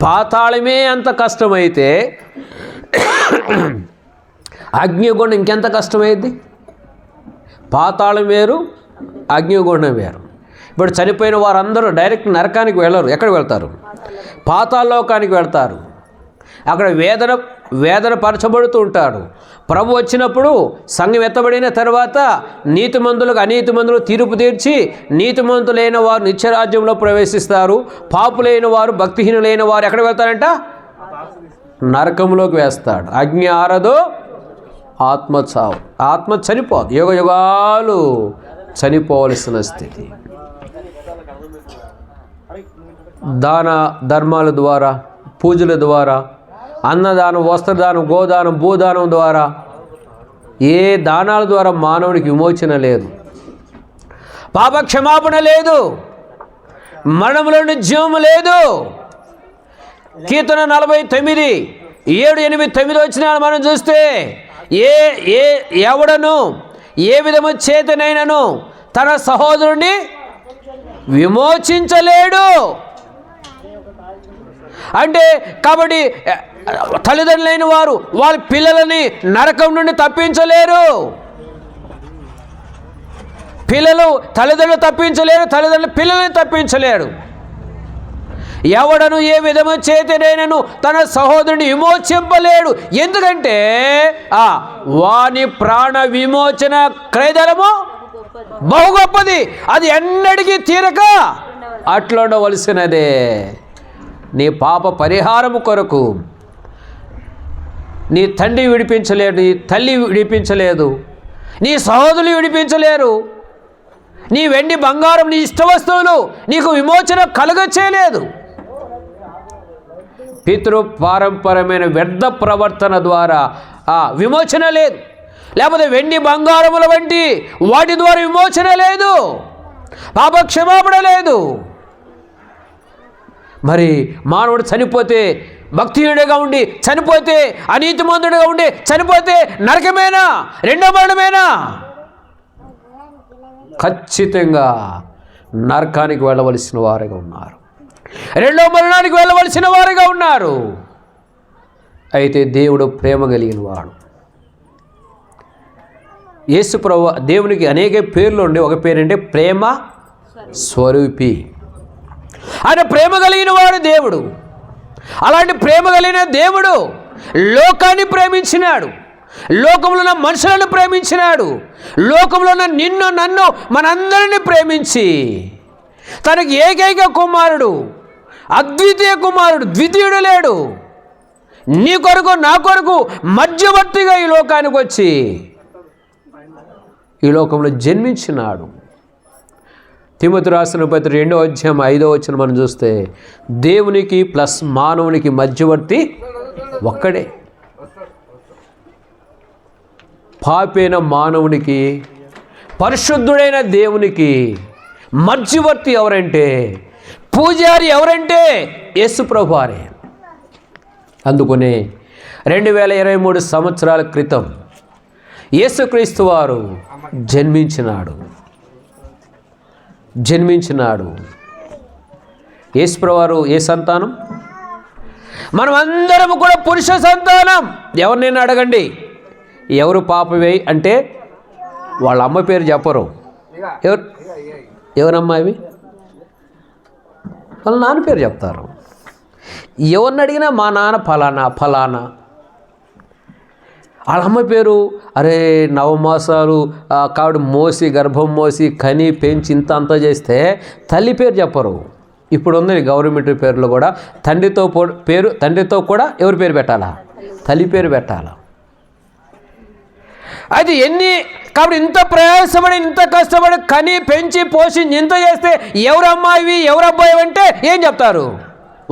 పాతాళమే అంత కష్టమైతే అగ్నిగుండం ఇంకెంత కష్టమైంది? పాతాళం వేరు, అగ్నిగుండం వేరు. ఇప్పుడు చనిపోయిన వారందరూ డైరెక్ట్ నరకానికి వెళ్ళరు. ఎక్కడికి వెళ్తారు? పాతాళలోకానికి వెళ్తారు. అక్కడ వేదన పరచబడుతూ ఉంటాడు. ప్రభు వచ్చినప్పుడు సంఘం ఎత్తబడిన తర్వాత నీతిమంతులకు అనీతిమంతులు తీర్పు తీర్చి నీతిమంతులైన వారు నిత్యరాజ్యంలో ప్రవేశిస్తారు. పాపులైన వారు, భక్తిహీనులైన వారు ఎక్కడ వెళ్తారంట? నరకంలోకి వేస్తాడు. అగ్ని ఆరదు, ఆత్మ చావు. ఆత్మ చనిపోదు, యుగ యుగాలు చనిపోవలసిన స్థితి. దాన ధర్మాల ద్వారా, పూజల ద్వారా, అన్నదానం, వస్త్రదానం, గోదానం, భూదానం ద్వారా, ఏ దానాల ద్వారా మానవుడికి విమోచన లేదు, పాప క్షమాపణ లేదు, మరణంలో జీవము లేదు. కీర్తన 49, 7, 8, 9 వచ్చిన మనం చూస్తే ఎవడను ఏ విధము చేతనైనను తన సహోదరుని విమోచించలేడు. అంటే కాబట్టి తల్లిదండ్రులైన వారు వాళ్ళ పిల్లలని నరకం నుండి తప్పించలేరు. పిల్లలు తల్లిదండ్రులు తప్పించలేరు, తల్లిదండ్రులు పిల్లల్ని తప్పించలేరు. ఎవడను ఏ విధము చేతనైనను తన సహోదరుని విమోచింపలేడు. ఎందుకంటే వాని ప్రాణ విమోచన క్రయధనము బహు గొప్పది, అది ఎన్నటికీ తీరక అట్లుండవలసినదే. నీ పాప పరిహారము కొరకు నీ తండ్రి విడిపించలేడు, నీ తల్లి విడిపించలేదు, నీ సహోదరులు విడిపించలేరు. నీ వెండి బంగారం, నీ ఇష్ట వస్తువులు నీకు విమోచన కలుగచేయలేదు. పితృ పారంపరమైన వ్యర్థ ప్రవర్తన ద్వారా విమోచన లేదు. లేకపోతే వెండి బంగారముల వంటి వాటి ద్వారా విమోచన లేదు, పాప క్షమాపణ లేదు. మరి మానవుడు చనిపోతే, భక్తిహీనుడిగా ఉండి చనిపోతే, అనీతిమంతుడిగా ఉండి చనిపోతే నరకమేనా? రెండో మరణమేనా? ఖచ్చితంగా నరకానికి వెళ్ళవలసిన వారుగా ఉన్నారు, రెండో మరణానికి వెళ్ళవలసిన వారుగా ఉన్నారు. అయితే దేవుడు ప్రేమ కలిగిన వాడు. యేసు ప్రభువు దేవునికి అనేక పేర్లు ఉండే ఒక పేరంటే ప్రేమ స్వరూపి. ఆయన ప్రేమ కలిగిన వాడు దేవుడు. అలాంటి ప్రేమ కలిగిన దేవుడు లోకాన్ని ప్రేమించినాడు, లోకంలో ఉన్న మనుషులను ప్రేమించినాడు, లోకంలో ఉన్న నిన్ను నన్ను మనందరినీ ప్రేమించి తనకి ఏకైక కుమారుడు, అద్వితీయ కుమారుడు, ద్వితీయుడు లేడు, నీ కొరకు నా కొరకు మధ్యవర్తిగా ఈ లోకానికి వచ్చి ఈ లోకంలో జన్మించినాడు. తిమోతి రాసిన పత్రిక 2వ అధ్యాయం 5వ వచనం మనం చూస్తే దేవునికి ప్లస్ మానవునికి మధ్యవర్తి ఒక్కడే. పాపైన మానవునికి పరిశుద్ధుడైన దేవునికి మధ్యవర్తి ఎవరంటే, పూజారి ఎవరంటే యేసు ప్రభువారే. అందుకనే 2023 సంవత్సరాల క్రితం యేసుక్రీస్తు వారు జన్మించినాడు. యేసు ప్రభువారు ఏ సంతానం? మనం అందరం కూడా పురుష సంతానం. ఎవరినైనా అడగండి, ఎవరు పాపవే అంటే వాళ్ళ అమ్మ పేరు చెప్పరు. ఎవరమ్మా ఇవి? వాళ్ళ నాన్న పేరు చెప్తారు. ఎవరిని అడిగినా మా నాన్న ఫలానా. వాళ్ళ అమ్మ పేరు అరే 9 మాసాలు కావిడ మోసి, గర్భం మోసి, కని, పెంచి ఇంత అంతా చేస్తే తల్లి పేరు చెప్పరు. ఇప్పుడు ఉంది గవర్నమెంట్ పేర్లు కూడా తండ్రితో కూడా ఎవరి పేరు పెట్టాలా? తల్లి పేరు పెట్టాలా? అది కాబట్టి ఇంత ప్రయాసపడి, ఇంత కష్టపడి కని, పెంచి, పోషించి ఇంత చేస్తే ఎవరమ్మా ఇవి, ఎవరు అబ్బాయి అంటే ఏం చెప్తారు?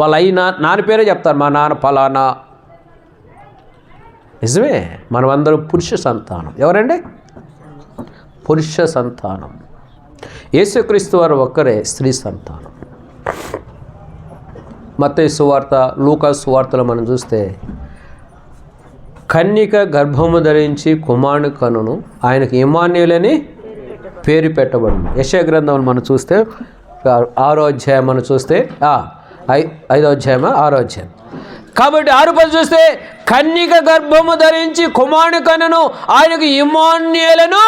వాళ్ళ నాన్న పేరే చెప్తారు, మా నాన్న ఫలానా. నిజమే, మనమందరం పురుష సంతానం. ఎవరండి? పురుష సంతానం. యేసుక్రీస్తు వారు ఒక్కరే స్త్రీ సంతానం. మత్తయి సువార్త, లూకా సువార్తలో మనం చూస్తే కన్యక గర్భము ధరించి కుమారుని కనును, ఆయనకు ఇమ్మానుయేలని పేరు పెట్టబడింది. యెషయా గ్రంథం మనం చూస్తే 6వ అధ్యాయం మనం చూస్తే 5వ అధ్యాయం 6వ అధ్యాయం. కాబట్టి 6 చూస్తే కన్యక గర్భము ధరించి కుమారుని కనును, ఆయనకు ఇమ్మానుయేలను.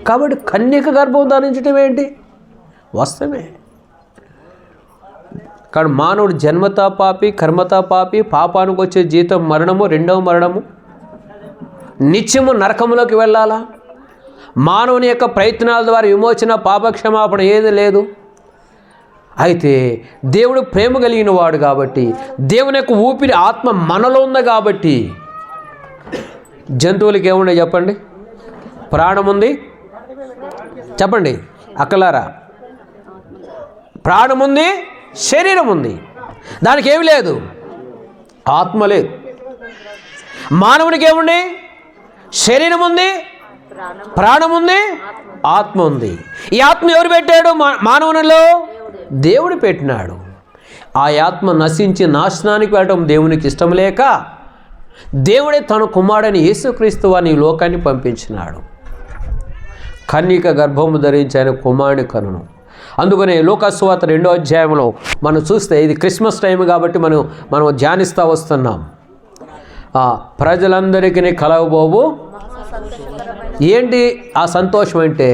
కాబట్టి కన్యక గర్భం ధరించడం ఏంటి? వాస్తవమే. కానీ మానవుడు జన్మతా పాపి, కర్మతా పాపి, పాపానికి వచ్చే జీతం మరణము, రెండవ మరణము, నిత్యము నరకములోకి వెళ్ళాలా? మానవుని యొక్క ప్రయత్నాల ద్వారా విమోచన, పాపక్షమాపణ ఏది లేదు. అయితే దేవుడు ప్రేమ కలిగిన వాడు కాబట్టి, దేవుని యొక్క ఊపిరి ఆత్మ మనలో ఉంది కాబట్టి, జంతువులకి ఏముండే చెప్పండి? ప్రాణం ఉంది చెప్పండి అక్కలారా. ప్రాణం ఉంది, శరీరం ఉంది, దానికి ఏమి లేదు? ఆత్మ లేదు. మానవునికి ఏముంది? శరీరం ఉంది, ప్రాణం ఉంది, ఆత్మ ఉంది. ఈ ఆత్మ ఎవరు పెట్టాడు మానవునిలో? దేవుడు పెట్టినాడు. ఆ ఆత్మ నశించి నాశనానికి వెళ్ళడం దేవునికి ఇష్టం లేక దేవుడే తన కుమారుడైన యేసుక్రీస్తు వారిని ఈ లోకాన్ని పంపించినాడు. కన్యక గర్భము ధరించి ఆయన కుమారుని కనును. అందుకనే లూకా సువార్త 2వ అధ్యాయంలో మనం చూస్తే, ఇది క్రిస్మస్ టైం కాబట్టి మనం ధ్యానిస్తూ వస్తున్నాం. ప్రజలందరికీ కలగబోవు ఏంటి ఆ సంతోషం అంటే,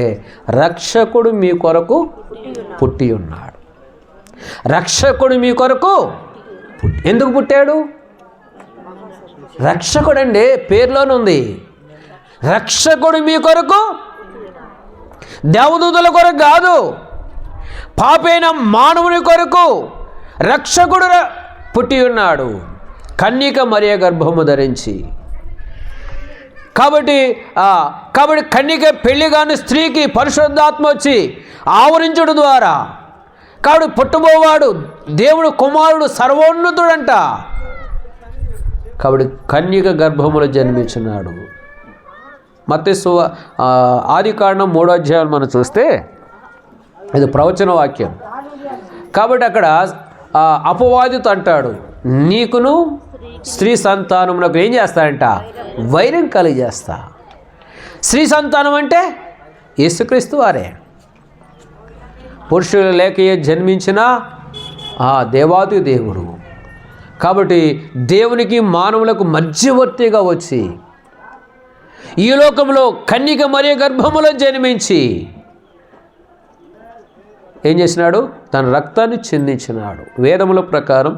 రక్షకుడు మీ కొరకు పుట్టి ఉన్నాడు. రక్షకుడు మీ కొరకు ఎందుకు పుట్టాడు? రక్షకుడు అండి, పేరులోనే ఉంది. రక్షకుడు మీ కొరకు, దేవదూతల కొరకు కాదు, పాపైన మానవుని కొరకు రక్షకుడు పుట్టి ఉన్నాడు. కన్యక మరియ గర్భము ధరించి. కాబట్టి కన్యక పెళ్లిగాని స్త్రీకి పరిశుద్ధాత్మ వచ్చి ఆవరించడం ద్వారా, కాబట్టి పుట్టబోవాడు దేవుడు కుమారుడు సర్వోన్నతుడంట. కాబట్టి కన్యక గర్భములో జన్మించినాడు. మత్తయి ఆదికాండం 3వ అధ్యాయం మనం చూస్తే ఇది ప్రవచన వాక్యం. కాబట్టి అక్కడ అపవాదితో అంటాడు, నీకును స్త్రీ సంతానమునకు ఏం చేస్తాడంట? వైరం కలిగజేస్తా. స్త్రీ సంతానం అంటే యేసుక్రీస్తు వారే. పురుషులు లేకయే జన్మించిన దేవాది దేవుడు. కాబట్టి దేవునికి మానవులకు మధ్యవర్తిగా వచ్చి ఈ లోకంలో కన్యక మరియ గర్భములో జన్మించి ఏం చేసినాడు? తన రక్తాన్ని చిందించినాడు. వేదముల ప్రకారం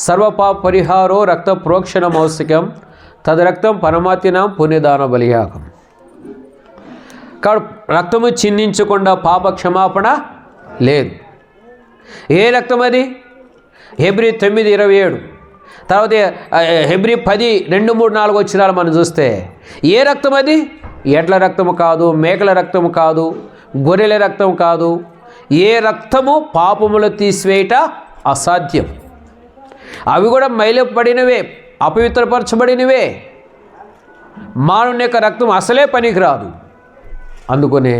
సర్వపాప పరిహారో రక్త ప్రోక్షణ మౌసికం తదరక్తం పరమాత్మనాం పుణ్యదాన బలియాగం. కాబట్టి రక్తము చిందించకుండా పాప క్షమాపణ లేదు. ఏ రక్తం అది? హెబ్రీ 9:27. తర్వాత హెబ్రీ 10:2-3-4 వచ్చినాలు మనం చూస్తే ఏ రక్తం అది? ఎడ్ల రక్తము కాదు, మేకల రక్తము కాదు, గొర్రెల రక్తం కాదు. ఏ రక్తము పాపములు తీసివేయట అసాధ్యం. అవి కూడా మైలపడినవే, అపవిత్రపరచబడినవే. మానవుని యొక్క రక్తం అసలే పనికిరాదు. అందుకనే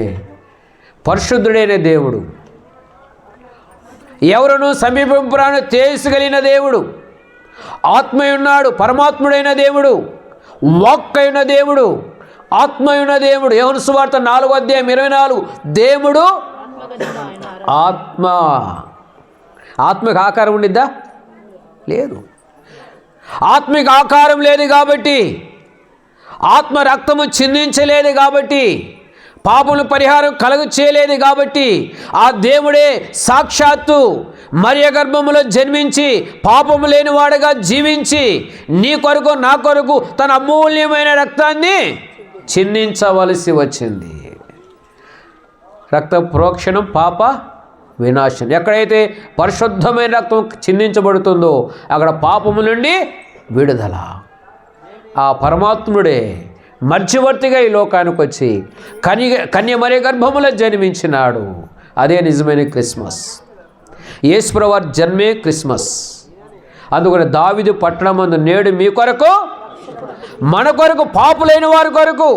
పరిశుద్ధుడైన దేవుడు, ఎవరును సమీపింపురాను తేజస్సుగలిగిన దేవుడు, ఆత్మయున్నాడు, పరమాత్ముడైన దేవుడు, వాక్కైన దేవుడు, ఆత్మయున్న దేవుడు. యోహాను సువార్త 4:24 దేవుడు ఆత్మ. ఆత్మకు ఆకారం ఉండిద్దా? లేదు. ఆత్మకు ఆకారం లేదు కాబట్టి, ఆత్మ రక్తము చిందించలేదు కాబట్టి, పాపముల పరిహారం కలుగు చేయలేదు కాబట్టి, ఆ దేవుడే సాక్షాత్తు మరియ గర్భములో జన్మించి పాపము లేనివాడుగా జీవించి నీ కొరకు నా కొరకు తన అమూల్యమైన రక్తాన్ని చిందించవలసి వచ్చింది. రక్త ప్రోక్షణం పాప వినాశనం. ఎక్కడైతే పరిశుద్ధమైన రక్తం చిందించబడుతుందో అక్కడ పాపము నుండి విడుదల. ఆ పరమాత్ముడే మధ్యవర్తిగా ఈ లోకానికి వచ్చి కన్య మరియ గర్భములో జన్మించినాడు. అదే నిజమైన క్రిస్మస్. యేసుప్రభువారి జన్మే క్రిస్మస్. అందుకని దావీదు పట్టణమందు నేడు మీ కొరకు, మన కొరకు, పాపులైన వారి కొరకు,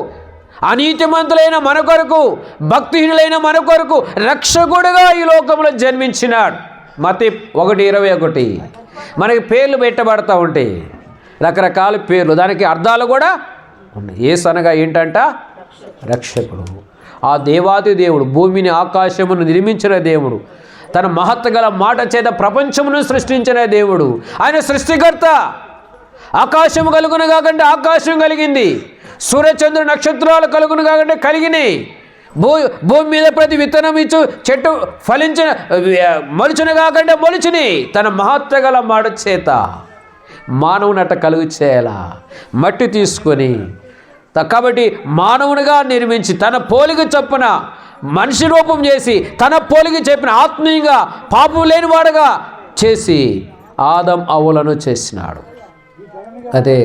అనీతిమంతులైన మన కొరకు, భక్తిహీనులైన మన కొరకు రక్షకుడుగా ఈ లోకంలో జన్మించినాడు. మత్తయి 1:21. మనకి పేర్లు పెట్టబడతా ఉంటాయి, రకరకాల పేర్లు, దానికి అర్థాలు కూడా ఉన్నాయి. యేసు అనగా ఏంటంట? రక్షకుడు. ఆ దేవాది దేవుడు, భూమిని ఆకాశమును నిర్మించిన దేవుడు, తన మహత్గల మాట చేత ప్రపంచమును సృష్టించిన దేవుడు, ఆయన సృష్టికర్త. ఆకాశము కలుగును కాకంటే ఆకాశం కలిగింది, సూర్యచంద్ర నక్షత్రాలు కలుగును కాకంటే కలిగినాయి, భూమి మీద ప్రతి విత్తనం ఇచ్చు చెట్టు ఫలించిన మొలుచును కాకంటే మొలుచుని. తన మహత్గల మాట చేత మానవునట కలుగు చేయాలా, మట్టి తీసుకొని. కాబట్టి మానవునిగా నిర్మించి తన పోలిక చొప్పున మనిషి రూపం చేసి తన పోలిక చెప్పిన ఆత్మీయంగా పాపం లేనివాడుగా చేసి ఆదం అవ్వలను చేసినాడు. అదే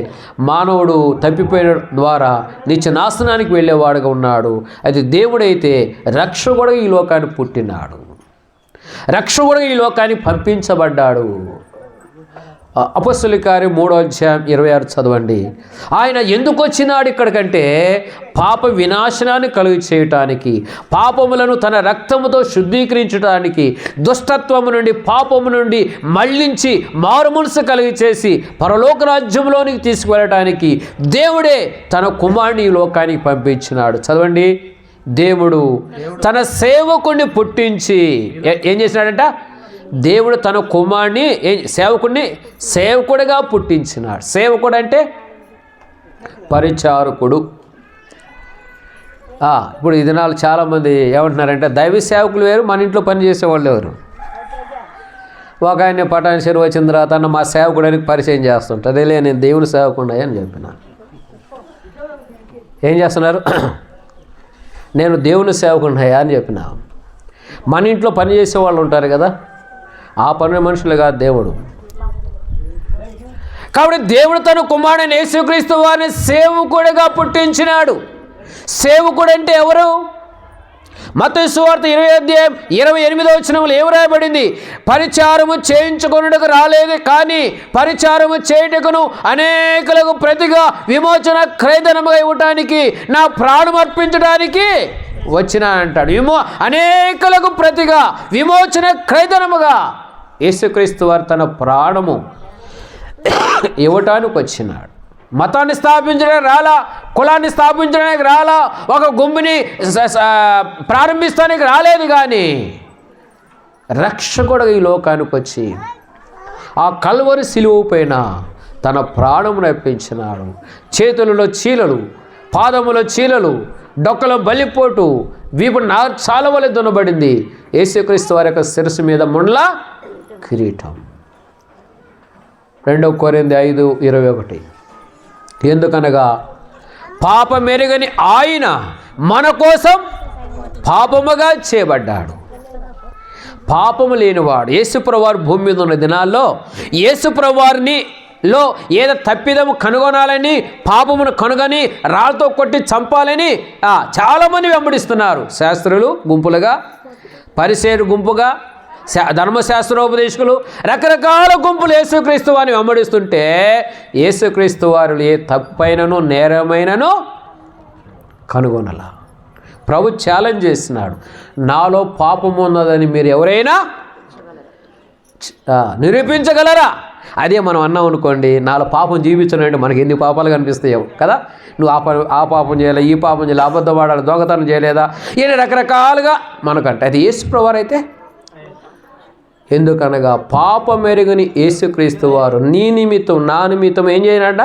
మానవుడు తప్పిపోయిన ద్వారా నిత్య నాశనానికి వెళ్ళేవాడుగా ఉన్నాడు. అది దేవుడైతే రక్షకుడుగా ఈ లోకాన్ని పుట్టినాడు, రక్షకుడుగా ఈ లోకానికి పంపించబడ్డాడు. అపొస్తలుల కార్యం 3:26 చదవండి. ఆయన ఎందుకు వచ్చినాడు ఇక్కడికంటే పాప వినాశనాన్ని కలుగు చేయటానికి, పాపములను తన రక్తముతో శుద్ధీకరించడానికి, దుష్టత్వము నుండి పాపము నుండి మళ్ళించి మారు మనసు కలిగి చేసి పరలోక రాజ్యంలోనికి తీసుకువెళ్ళటానికి దేవుడే తన కుమారుని ఈ లోకానికి పంపించినాడు. చదవండి. దేవుడు తన సేవకుడిని పుట్టించి ఏం చేసినాడంట? దేవుడు తన కుమారుని సేవకుడిగా పుట్టించినాడు. సేవకుడు అంటే పరిచారకుడు. ఇప్పుడు ఈ దినాలు చాలామంది ఏమంటున్నారంటే దైవ సేవకులు వేరు, మన ఇంట్లో పనిచేసేవాళ్ళు ఎవరు. ఒక ఆయన పటాన్ చెరువు వచ్చిన తర్వాత అన్న మా సేవకుడానికి పరిచయం చేస్తుంటారు. అదేలే నేను దేవుని సేవకుడు అని చెప్పిన. ఏం చేస్తున్నారు? నేను దేవుని సేవకుడినయ్యా అని చెప్పిన. మన ఇంట్లో పనిచేసే వాళ్ళు ఉంటారు కదా, ఆ పని మనుషులు కాదు దేవుడు. కాబట్టి దేవుడు తన కుమారుడైన యేసుక్రీస్తు వారిని సేవకుడిగా పుట్టించినాడు. సేవకుడు అంటే ఎవరు? మత్తయి సువార్త 20:28 ఏం రాయబడింది? పరిచారము చేయించుకొనుటకు రాలేదు, కానీ పరిచారము చేయుటకును అనేకులకు ప్రతిగా విమోచన క్రయధనముగా ఇవ్వటానికి నా ప్రాణం అర్పించడానికి వచ్చినా అంటాడు. అనేకులకు ప్రతిగా విమోచన క్రయధనముగా యేసుక్రీస్తు వారు తన ప్రాణము ఇవ్వటానికి వచ్చినాడు. మతాన్ని స్థాపించడానికి రాలా, కులాన్ని స్థాపించడానికి రాలా, ఒక గుంపుని ప్రారంభిస్తానికి రాలేదు, కానీ రక్షకుడు ఈ లోకానికి వచ్చి ఆ కల్వరి సిలువ పైన తన ప్రాణమును అర్పించినాడు. చేతులలో చీలలు, పాదములో చీలలు, డొక్కలో బలిపోటు, వీపు చాలవలె దున్నబడింది. యేసుక్రీస్తు వారి యొక్క శిరస్సు మీద ముండ్ల కిరీటం. 2 కొరింథీ 5:21. ఎందుకనగా పాపమెరుగని ఆయన మన కోసం పాపముగా చేయబడ్డాడు. పాపము లేనివాడు యేసుప్రభువారు భూమి మీద ఉన్న దినాల్లో యేసుప్రభువారిని లో ఏదో తప్పిదము కనుగొనాలని, పాపమును కనుగొని రాళ్ళతో కొట్టి చంపాలని చాలామంది వెంబడిస్తున్నారు. శాస్త్రులు గుంపులుగా, పరిసేరు గుంపుగా, ధర్మశాస్త్రోపదేశకులు, రకరకాల గుంపులు యేసుక్రీస్తు వారిని వెంబడిస్తుంటే యేసుక్రీస్తు వారు ఏ తప్పైనను నేరమైనను కనుగొనలా. ప్రభు ఛాలెంజ్ చేస్తున్నాడు, నాలో పాపం ఉన్నదని మీరు ఎవరైనా నిరూపించగలరా? అదే మనం అన్నాం అనుకోండి, నాలో పాపం జీవించనంటే మనకి ఎన్ని పాపాలు కనిపిస్తాయో కదా. నువ్వు ఆ పాపం చేయలే, ఈ పాపం చేయలే, అబద్ధం ఆడాలి, దొంగతనం చేయలేదా, ఇన్ని రకరకాలుగా మనకంటే. అది యేసు ప్రభువారు అయితే ఎందుకనగా పాపం ఎరుగని యేసుక్రీస్తు వారు నీ నిమిత్తం నా నిమిత్తం ఏం చేయనంట?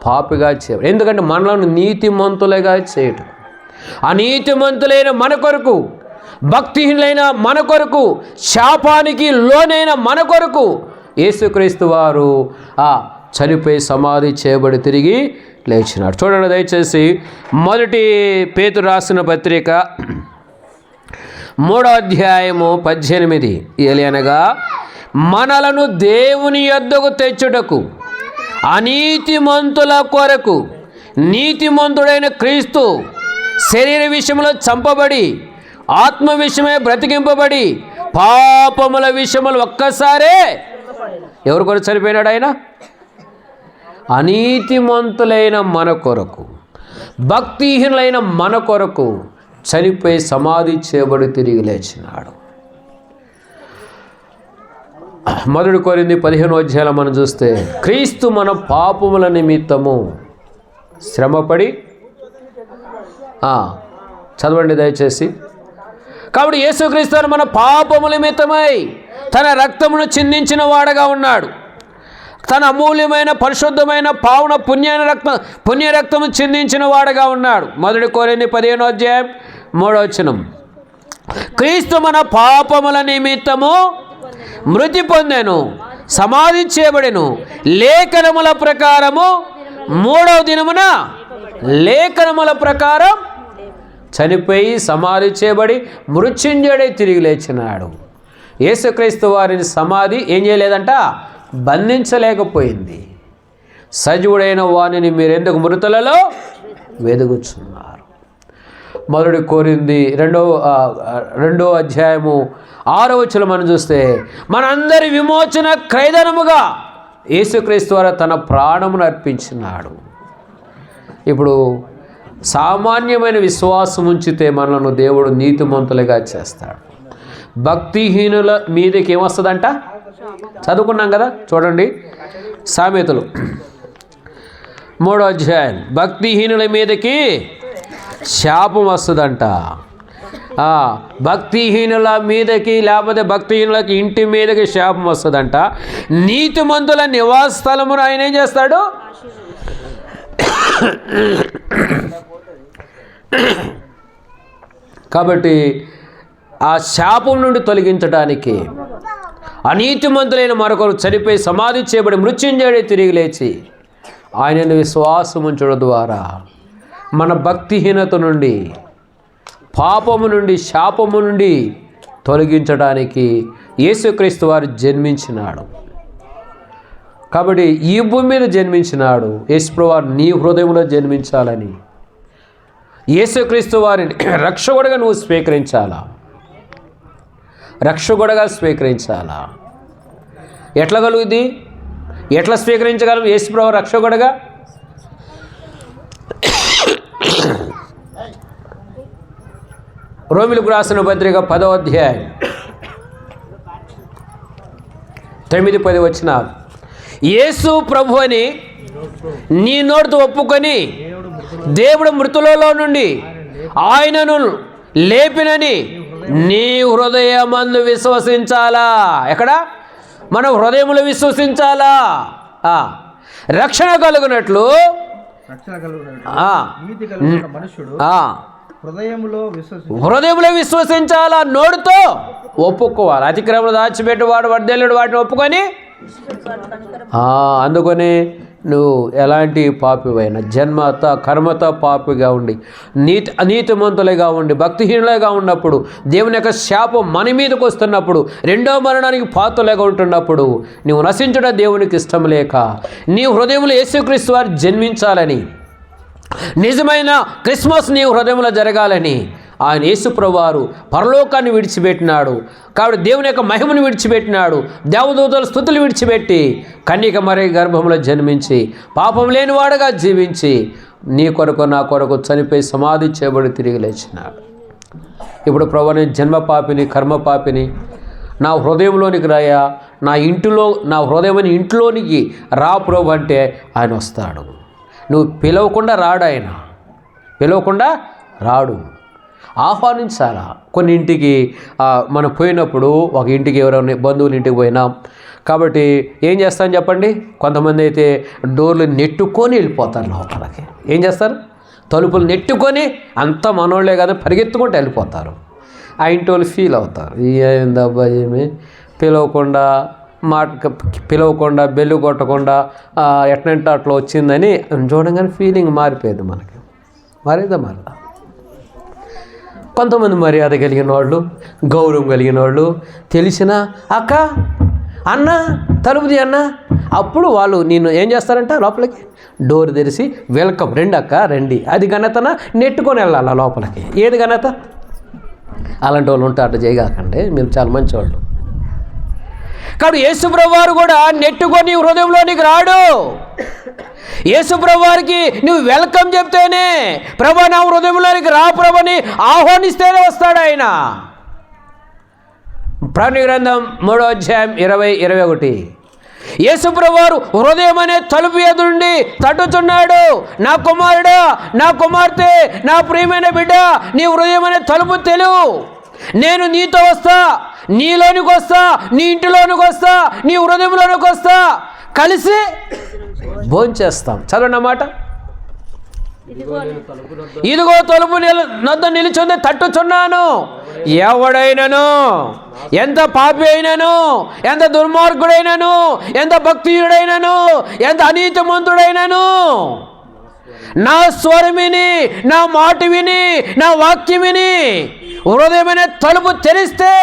పాపిగా చేయడం. ఎందుకంటే మనలను నీతిమంతులుగా చేయటం. అనీతిమంతులైన మన కొరకు, భక్తిహీనులైన మన కొరకు, శాపానికి లోనైన మన కొరకు యేసుక్రీస్తు వారు చనిపోయి సమాధి చేయబడి తిరిగి లేచినాడు. చూడండి దయచేసి మొదటి పేతురు రాసిన పత్రిక 3వ అధ్యాయము 18. ఎలయనగా మనలను దేవుని యొద్దకు తెచ్చుటకు అనీతిమంతుల కొరకు నీతిమంతుడైన క్రీస్తు శరీర విషయంలో చంపబడి ఆత్మ విషయమే బ్రతికింపబడి పాపముల విషయములు ఒక్కసారే ఎవరి కొరకు చనిపోయినాడు ఆయన? అనీతిమంతులైన మన కొరకు, భక్తిహీనులైన మన కొరకు చనిపోయి సమాధి చేయబడి తిరిగి లేచినాడు. 1 కొరింథీ 15వ అధ్యాయంలో మనం చూస్తే క్రీస్తు మన పాపముల నిమిత్తము శ్రమపడి చదవండి దయచేసి. కాబట్టి యేసుక్రీస్తు మన పాపముల నిమిత్తమై తన రక్తమును చిందించిన వాడుగా ఉన్నాడు. తన అమూల్యమైన పరిశుద్ధమైన పావన పుణ్య రక్తము చిందించిన వాడుగా ఉన్నాడు. 1 కొరింథీ 15వ అధ్యాయం 3వ వచనం. క్రీస్తు మన పాపముల నిమిత్తము మృతి పొందెను, సమాధి చేయబడెను, లేఖనముల ప్రకారము 3వ దినమున లేఖనముల ప్రకారం చనిపోయి సమాధి చేయబడి మృత్యుంజయుడై తిరిగి లేచినాడు. యేసుక్రీస్తు వారిని సమాధి ఏం చేయలేదంట? బంధించలేకపోయింది. సజీవుడైన వానిని మీరెందుకు మృతులలో వెదుగుచున్నారు? 1 కొరింథీ 2వ అధ్యాయము 6వ వచనం మనం చూస్తే మనందరి విమోచన క్రయధనముగా యేసుక్రీస్తు వారు తన ప్రాణమును అర్పించినాడు. ఇప్పుడు సామాన్యమైన విశ్వాసం ఉంచితే మనలను దేవుడు నీతిమంతులుగా చేస్తాడు. భక్తిహీనుల మీదకి ఏమొస్తుందంట? చదువుకున్నాం కదా, చూడండి సామెతలు 3వ అధ్యాయం. భక్తిహీనుల మీదకి శాపం వస్తుందంట. భక్తిహీనుల మీదకి లేకపోతే భక్తిహీనులకి ఇంటి మీదకి శాపం వస్తుందంట. నీతిమంతుల నివాస స్థలమును ఆయన ఏం చేస్తాడు? కాబట్టి ఆ శాపం నుండి తొలగించడానికి అనీతిమంతులైన మరొకరు చనిపోయి సమాధి చేయబడి మృత్యుంజయుడై తిరిగి లేచి ఆయనను విశ్వాసం ఉంచడం ద్వారా మన భక్తిహీనత నుండి, పాపము నుండి, శాపము నుండి తొలగించడానికి యేసుక్రీస్తు వారు జన్మించినాడు. కాబట్టి ఈ భూమి మీద జన్మించినాడు. యేసుప్రభువు వారు నీ హృదయంలో జన్మించాలని, యేసుక్రీస్తు వారిని రక్షకుడిగా నువ్వు స్వీకరించాలా, రక్షకుడిగా స్వీకరించాలా. ఎట్లా కలుగుద్ది? ఎట్లా స్వీకరించగలం యేసుప్రభువు రక్షకుడిగా? రోమిలకు రాసిన పత్రిక 10వ అధ్యాయం 9-10 వచనాలు. యేసు ప్రభు అని నీ నోటితో ఒప్పుకొని దేవుడు మృతులలో నుండి ఆయనను లేపినని నీ హృదయమందు విశ్వసించాలా. ఎక్కడ? మన హృదయములో విశ్వసించాలా. రక్షణ కలుగునట్లు హృదయంలో విశ్వసించాలా, నోడుతో ఒప్పుకోవాలి. అతిక్రమలు దాచిపెట్టువాడు వర్ధేలుడు వాటిని ఒప్పుకొని. అందుకని నువ్వు ఎలాంటి పాపివైనా జన్మత కర్మత పాపిగా ఉండి అనీతిమంతులుగా ఉండి భక్తిహీనులుగా ఉన్నప్పుడు, దేవుని యొక్క శాపం మన మీదకి వస్తున్నప్పుడు, రెండో మరణానికి పాత్రలుగా ఉంటున్నప్పుడు నువ్వు నశించడం దేవునికి ఇష్టం లేక నీ హృదయంలో యేసుక్రీస్తు వారు జన్మించాలని, నిజమైన క్రిస్మస్ నీ హృదయంలో జరగాలని ఆయన యేసుప్రభువారు పరలోకాన్ని విడిచిపెట్టినాడు. కాబట్టి దేవుని యొక్క మహిమను విడిచిపెట్టినాడు. దేవదూతల స్తుతులు విడిచిపెట్టి కన్యక మరియ గర్భంలో జన్మించి పాపం లేనివాడుగా జీవించి నీ కొరకు నా కొరకు చనిపోయి సమాధి చేయబడి తిరిగి లేచినాడు. ఇప్పుడు ప్రభు నేను జన్మ పాపిని, కర్మ పాపిని, నా హృదయంలోనికి రాయా, నా హృదయమైన ఇంట్లోనికి రా ప్రభు అంటే ఆయన వస్తాడు. నువ్వు పిలవకుండా రాడు, ఆయన పిలవకుండా రాడు, ఆహ్వానించాలా. కొన్ని ఇంటికి మనం పోయినప్పుడు, ఒక ఇంటికి ఎవరైనా బంధువుల ఇంటికి పోయినాం కాబట్టి ఏం చేస్తాను చెప్పండి, కొంతమంది అయితే డోర్లు నెట్టుకొని వెళ్ళిపోతారు లోపలికి. ఏం చేస్తారు, తలుపులు నెట్టుకొని, అంత మనోళ్ళే కదా పరిగెత్తుకుంటూ వెళ్ళిపోతారు. ఆ ఇంటి వాళ్ళు ఫీల్ అవుతారు, ఏందబ్బా ఏమి పిలవకుండా బెల్లు కొట్టకుండా ఎట్నంటే అట్లా వచ్చిందని చూడంగానే ఫీలింగ్ మారిపోయింది, మనకి మారేదా మరలా. కొంతమంది మర్యాద కలిగిన వాళ్ళు, గౌరవం కలిగిన వాళ్ళు, తెలిసిన అక్క అన్న తలుపుది అన్న, అప్పుడు వాళ్ళు నిన్ను ఏం చేస్తారంట, లోపలికి డోర్ తెరిచి వెల్కమ్, రండి అక్క రండి. అది ఘనతన నెట్టుకొని వెళ్ళాలి లోపలికి. ఏది ఘనత? అలాంటి వాళ్ళు ఉంటే అట్లా చేయగాకండి, మీరు చాలా మంచివాళ్ళు. కాబట్టి యేసుప్రభు వారు కూడా నెట్టుకొని హృదయంలోనికి రాడు. యేసుప్రభు వారికి నువ్వు వెల్కమ్ చెప్తేనే, ప్రభు నా హృదయంలోనికి రా ప్రభుని ఆహ్వానిస్తేనే వస్తాడు ఆయన. ప్రకటన గ్రంథం 3వ అధ్యాయం 20-21. యేసుప్రభు వారు హృదయం అనే తలుపు ఎదురుండి తట్టుచున్నాడు. నా కుమారుడా, నా కుమార్తె, నా ప్రియమైన బిడ్డ, నీ హృదయం అనే తలుపు తెలుగు. నేను నీతో వస్తా, నీలోనికి వస్తా, నీ ఇంటిలోనికి వస్తా, నీ హృదయంలోనికి వస్తా, కలిసి భోంచేస్తాం. చదవండి అన్నమాట. ఇదిగో తలుపు నొద్ద నిలుచుంది తట్టుచున్నాను, ఎవడైనను, ఎంత పాపి అయినను, ఎంత దుర్మార్గుడైనను, ఎంత భక్తియుడైనను, ఎంత అనీతిమంతుడైనను నా స్వరం విని, నా మాట విని, నా వాక్యం విని హృదయమైన తలుపు తెరిస్తే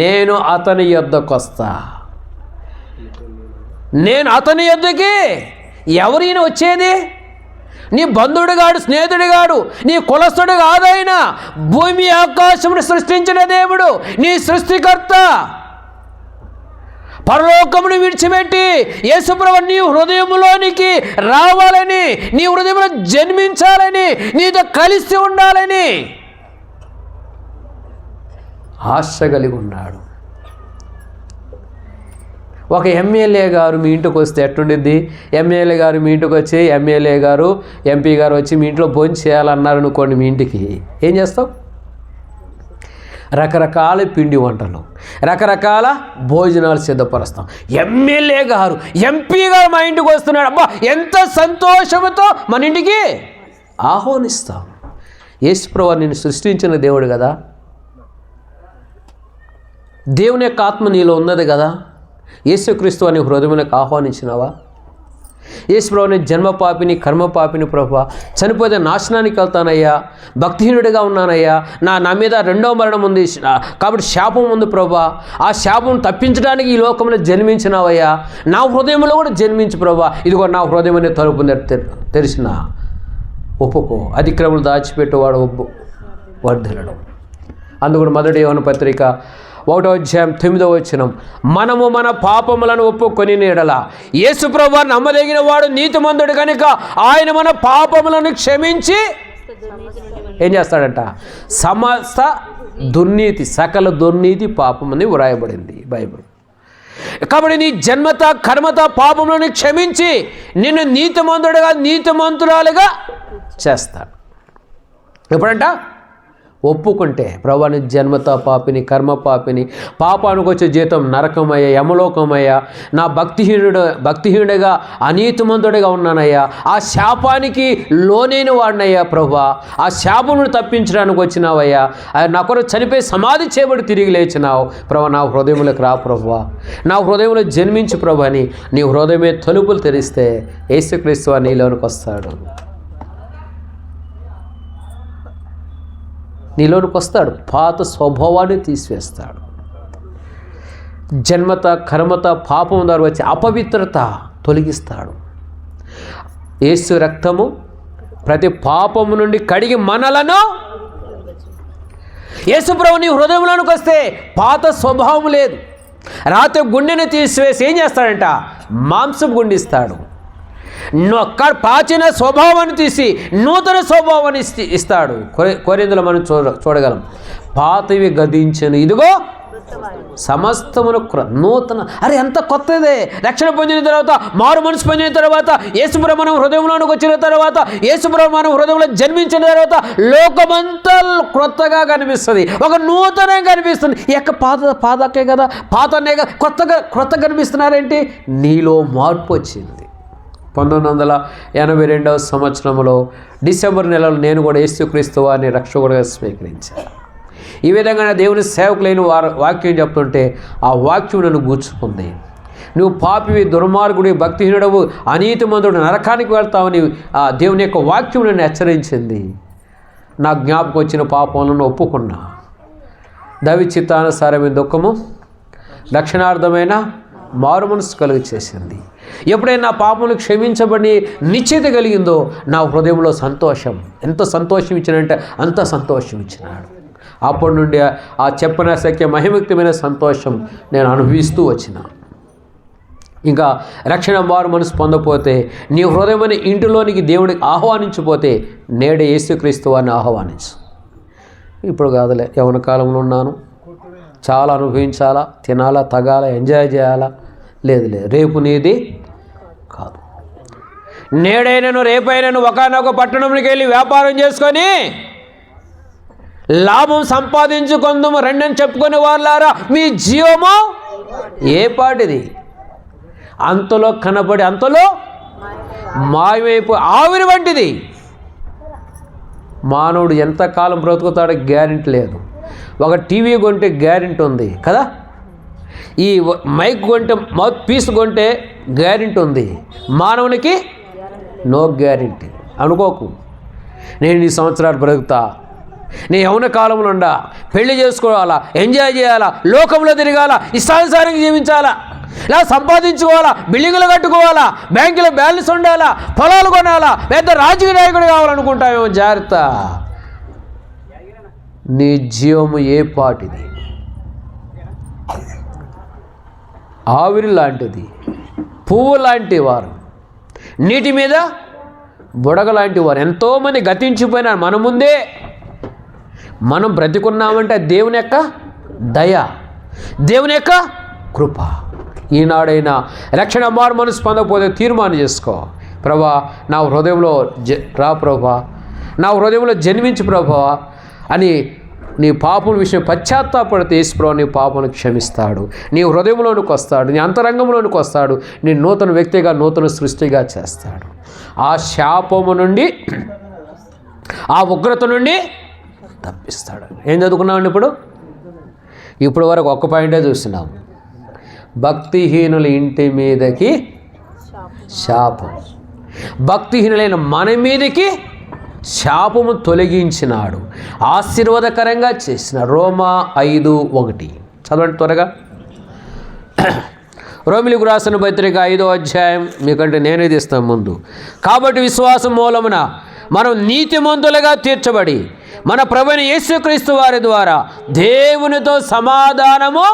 నేను అతని యొద్దకు వస్తా. నేను అతని యొద్దకి ఎవరైనా వచ్చేది? నీ బంధువుడు గాడు, స్నేహితుడు గాడు, నీ కులస్తుడు కాదైనా, భూమి ఆకాశమును సృష్టించిన దేవుడు, నీ సృష్టికర్త. పరలోకమును విడిచిపెట్టి యేసుప్రభు నీ హృదయంలోనికి రావాలని, నీ హృదయంలో జన్మించాలని, నీతో కలిసి ఉండాలని ఆశ కలిగి ఉన్నాడు. ఒక ఎమ్మెల్యే గారు మీ ఇంటికి వస్తే ఎట్టుండిద్ది? ఎమ్మెల్యే గారు మీ ఇంటికి వచ్చి, ఎమ్మెల్యే గారు, ఎంపీ గారు వచ్చి మీ ఇంట్లో భోజనం చేయాలన్నారు అనుకోండి, మీ ఇంటికి ఏం చేస్తాం? రకరకాల పిండి వంటలు, రకరకాల భోజనాలు సిద్ధపరుస్తాం. ఎమ్మెల్యే గారు, ఎంపీ గారు మా ఇంటికి వస్తున్నాడు, అబ్బా ఎంత సంతోషంతో మన ఇంటికి ఆహ్వానిస్తాం. యేసుప్రభు నిన్ను సృష్టించిన దేవుడు కదా, దేవుని యొక్క ఆత్మ నీలో ఉన్నది కదా. యేసుక్రీస్తు అని హృదయంలోకి ఆహ్వానించినావా? యేసుప్రభుని జన్మ పాపిని, కర్మ పాపిని, ప్రభువా చనిపోతే నాశనానికి వెళ్తానయ్యా, భక్తిహీనుడిగా ఉన్నానయ్యా, నా మీద రెండవ మరణం ఉంది కాబట్టి శాపం ఉంది ప్రభువా, ఆ శాపం తప్పించడానికి ఈ లోకంలో జన్మించినావయ్యా, నా హృదయంలో కూడా జన్మించు ప్రభువా, ఇదిగో నా హృదయం అనే తలుపు తెరిచిన ఒప్పుకో. అతిక్రమలు దాచిపెట్టేవాడు వర్ధిల్లడం. అందుకు మొదటి యోహాను పత్రిక 1వ అధ్యాయం 9వ వచనం, మనము మన పాపములను ఒప్పుకొని ఎడల యేసుప్రభు నమ్మదగిన వాడు, నీతిమంతుడు కనుక ఆయన మన పాపములను క్షమించి ఏం చేస్తాడంట? సమస్త దుర్నీతి, సకల దుర్నీతి పాపమని వ్రాయబడింది బైబిల్. కాబట్టి నీ జన్మత, కర్మత, పాపములను క్షమించి నిన్ను నీతిమంతుడుగా, నీతిమంతురాలుగా చేస్తాడు. ఎప్పుడంట? ఒప్పుకుంటే. ప్రభువా నీ జన్మత పాపిని, కర్మ పాపిని, పాపానికి వచ్చే జీతం నరకమయ్యా, యమలోకమయ్యా, నా భక్తిహీనుడిగా, అనీతిమంతుడిగా ఉన్నానయ్యా, ఆ శాపానికి లోనైన వాడినయ్యా ప్రభువా, ఆ శాపమును తప్పించడానికి వచ్చినావయ్యా, నా కొరకు చనిపోయి సమాధి చేయబడి తిరిగి లేచినావు ప్రభువా, నా హృదయంలోకి రా ప్రభువా, నా హృదయంలో జన్మించి ప్రభు అని నీ హృదయమే తలుపులు తెరిస్తే యేసుక్రీస్తు నీలోనికి వస్తాడు. నీలోనికి వస్తాడు, పాత స్వభావాన్ని తీసివేస్తాడు. జన్మత, కర్మత, పాపం ద్వారా వచ్చే అపవిత్రత తొలగిస్తాడు. యేసు రక్తము ప్రతి పాపము నుండి కడిగి మనలను, యేసుప్రభు నీ హృదయంలోనికి వస్తే పాత స్వభావం లేదు. రాత్రి గుండెని తీసివేసి ఏం చేస్తాడంట? మాంసం గుండిస్తాడు. ప్రాచీన స్వభావాన్ని తీసి నూతన స్వభావాన్ని ఇస్తాడు. కొరింథీయులో మనం చూడగలం. పాతవి గతించెను, ఇదిగో సమస్తమును నూతన. అరే ఎంత కొత్తదే! రక్షణ పొందిన తర్వాత, మారు మనసు పొందిన తర్వాత, యేసుప్రభు మనం హృదయంలోనికి వచ్చిన తర్వాత, యేసుప్రభు మనం హృదయంలో జన్మించిన తర్వాత లోకమంతా క్రొత్తగా కనిపిస్తుంది, ఒక నూతనంగా కనిపిస్తుంది. పాతకే కదా, పాతనే కదా, క్రొత్త కనిపిస్తున్నారేంటి? నీలో మార్పు వచ్చింది. 1982వ సంవత్సరంలో డిసెంబర్ నెలలో నేను కూడా యేసుక్రీస్తు వారిని రక్షకుడిగా స్వీకరించాను. ఈ విధంగా దేవుని సేవకులైన వాక్యం చెప్తుంటే ఆ వాక్యం నన్ను గూర్చుకుంది. నువ్వు పాపివి, దుర్మార్గుడి, భక్తిహీనుడవు, అనీతిమంతుడు, నరకానికి వెళ్తావని ఆ దేవుని యొక్క వాక్యం నన్ను హెచ్చరించింది. నా జ్ఞాపకం వచ్చిన పాపములను ఒప్పుకున్నా. దైవ చిత్తానుసారమైన దుఃఖము రక్షణార్థమైన మారు మనసు కలుగు చేసింది. ఎప్పుడైనా నా పాపములు క్షమించబడి నిశ్చయిత కలిగిందో నా హృదయంలో సంతోషం, ఎంత సంతోషం ఇచ్చినంటే అంత సంతోషం ఇచ్చినాడు. అప్పటి నుండి ఆ చెప్పనశక్య మహిమక్తమైన సంతోషం నేను అనుభవిస్తూ వచ్చిన. ఇంకా రక్షణ మారు మనసు పొందపోతే, నీ హృదయమైన ఇంటిలోనికి దేవుడికి ఆహ్వానించిపోతే నేడే యేసుక్రీస్తు వారిని ఆహ్వానించు. ఇప్పుడు కాదులే, యవ్వన కాలంలో ఉన్నాను, చాలా అనుభవించాలా, తినాలా, తగాల, ఎంజాయ్ చేయాలా, లేదు రేపు నీది కాదు. నేడైనను రేపైనను ఒకనొక పట్టణంలోకి వెళ్ళి వ్యాపారం చేసుకొని లాభం సంపాదించుకుందాము రెండని చెప్పుకునే వాళ్ళారా, మీ జీవము ఏ పాటిది? అంతలో కనబడి అంతలో మాయమైపో ఆవిరి వంటిది. మానవుడు ఎంతకాలం బ్రతుకుతాడో గ్యారెంటీ లేదు. ఒక టీవీ కొంటే గ్యారెంటీ ఉంది కదా, ఈ మైక్ కొంటే, మౌత్ పీస్ కొంటే గ్యారెంటీ ఉంది. మానవునికి నో గ్యారెంటీ. అనుకోకు నేను ఈ సంవత్సరాలు బ్రతుకుతా, నేను యవ్వన కాలంలో ఉండా, పెళ్లి చేసుకోవాలా, ఎంజాయ్ చేయాలా, లోకంలో తిరగాల, ఇష్టానుసారంగా జీవించాలా, ఇలా సంపాదించుకోవాలా, బిల్డింగులు కట్టుకోవాలా, బ్యాంకులో బ్యాలెన్స్ ఉండాలా, పొలాలు కొనాలా, పెద్ద రాజకీయ నాయకుడు కావాలనుకుంటామేమో. జాగ్రత్త, నీ జీవము ఏ పాటిది? ఆవిరి లాంటిది, పువ్వు లాంటి వారు, నీటి మీద బుడగ లాంటి వారు. ఎంతోమంది గతించిపోయినారు మన ముందే. మనం బ్రతికున్నామంటే దేవుని యొక్క దయ, దేవుని యొక్క కృప. ఈనాడైనా రక్షణ మారు మనసు పొందకపోతే తీర్మానం చేసుకో, ప్రభా నా హృదయంలో రా ప్రభా, నా హృదయంలో జన్మించి ప్రభా అని నీ పాపం విషయం పశ్చాత్తాపడితే యేసుప్రభు నీ పాపను క్షమిస్తాడు, నీ హృదయంలోనికి వస్తాడు, నీ అంతరంగంలోనికి వస్తాడు, నీ నూతన వ్యక్తిగా, నూతన సృష్టిగా చేస్తాడు. ఆ శాపము నుండి, ఆ ఉగ్రత నుండి తప్పిస్తాడు. ఏం చదువుకున్నామండి ఇప్పుడు వరకు ఒక్క పాయింటే చూస్తున్నాం. భక్తిహీనుల ఇంటి మీదకి శాపం, భక్తిహీనులైన మన మీదకి శాపము తొలగించినాడు, ఆశీర్వాదకరంగా చేసిన. రోమా 5:1 చదవండి త్వరగా. రోమిలికి రాసిన పత్రిక 5వ అధ్యాయం, మీకంటే నేనే తీస్తాను ముందు. కాబట్టి విశ్వాసం మూలమున మనం నీతిమంతులుగా తీర్చబడి మన ప్రభువైన యేసుక్రీస్తు వారి ద్వారా దేవునితో సమాధానము,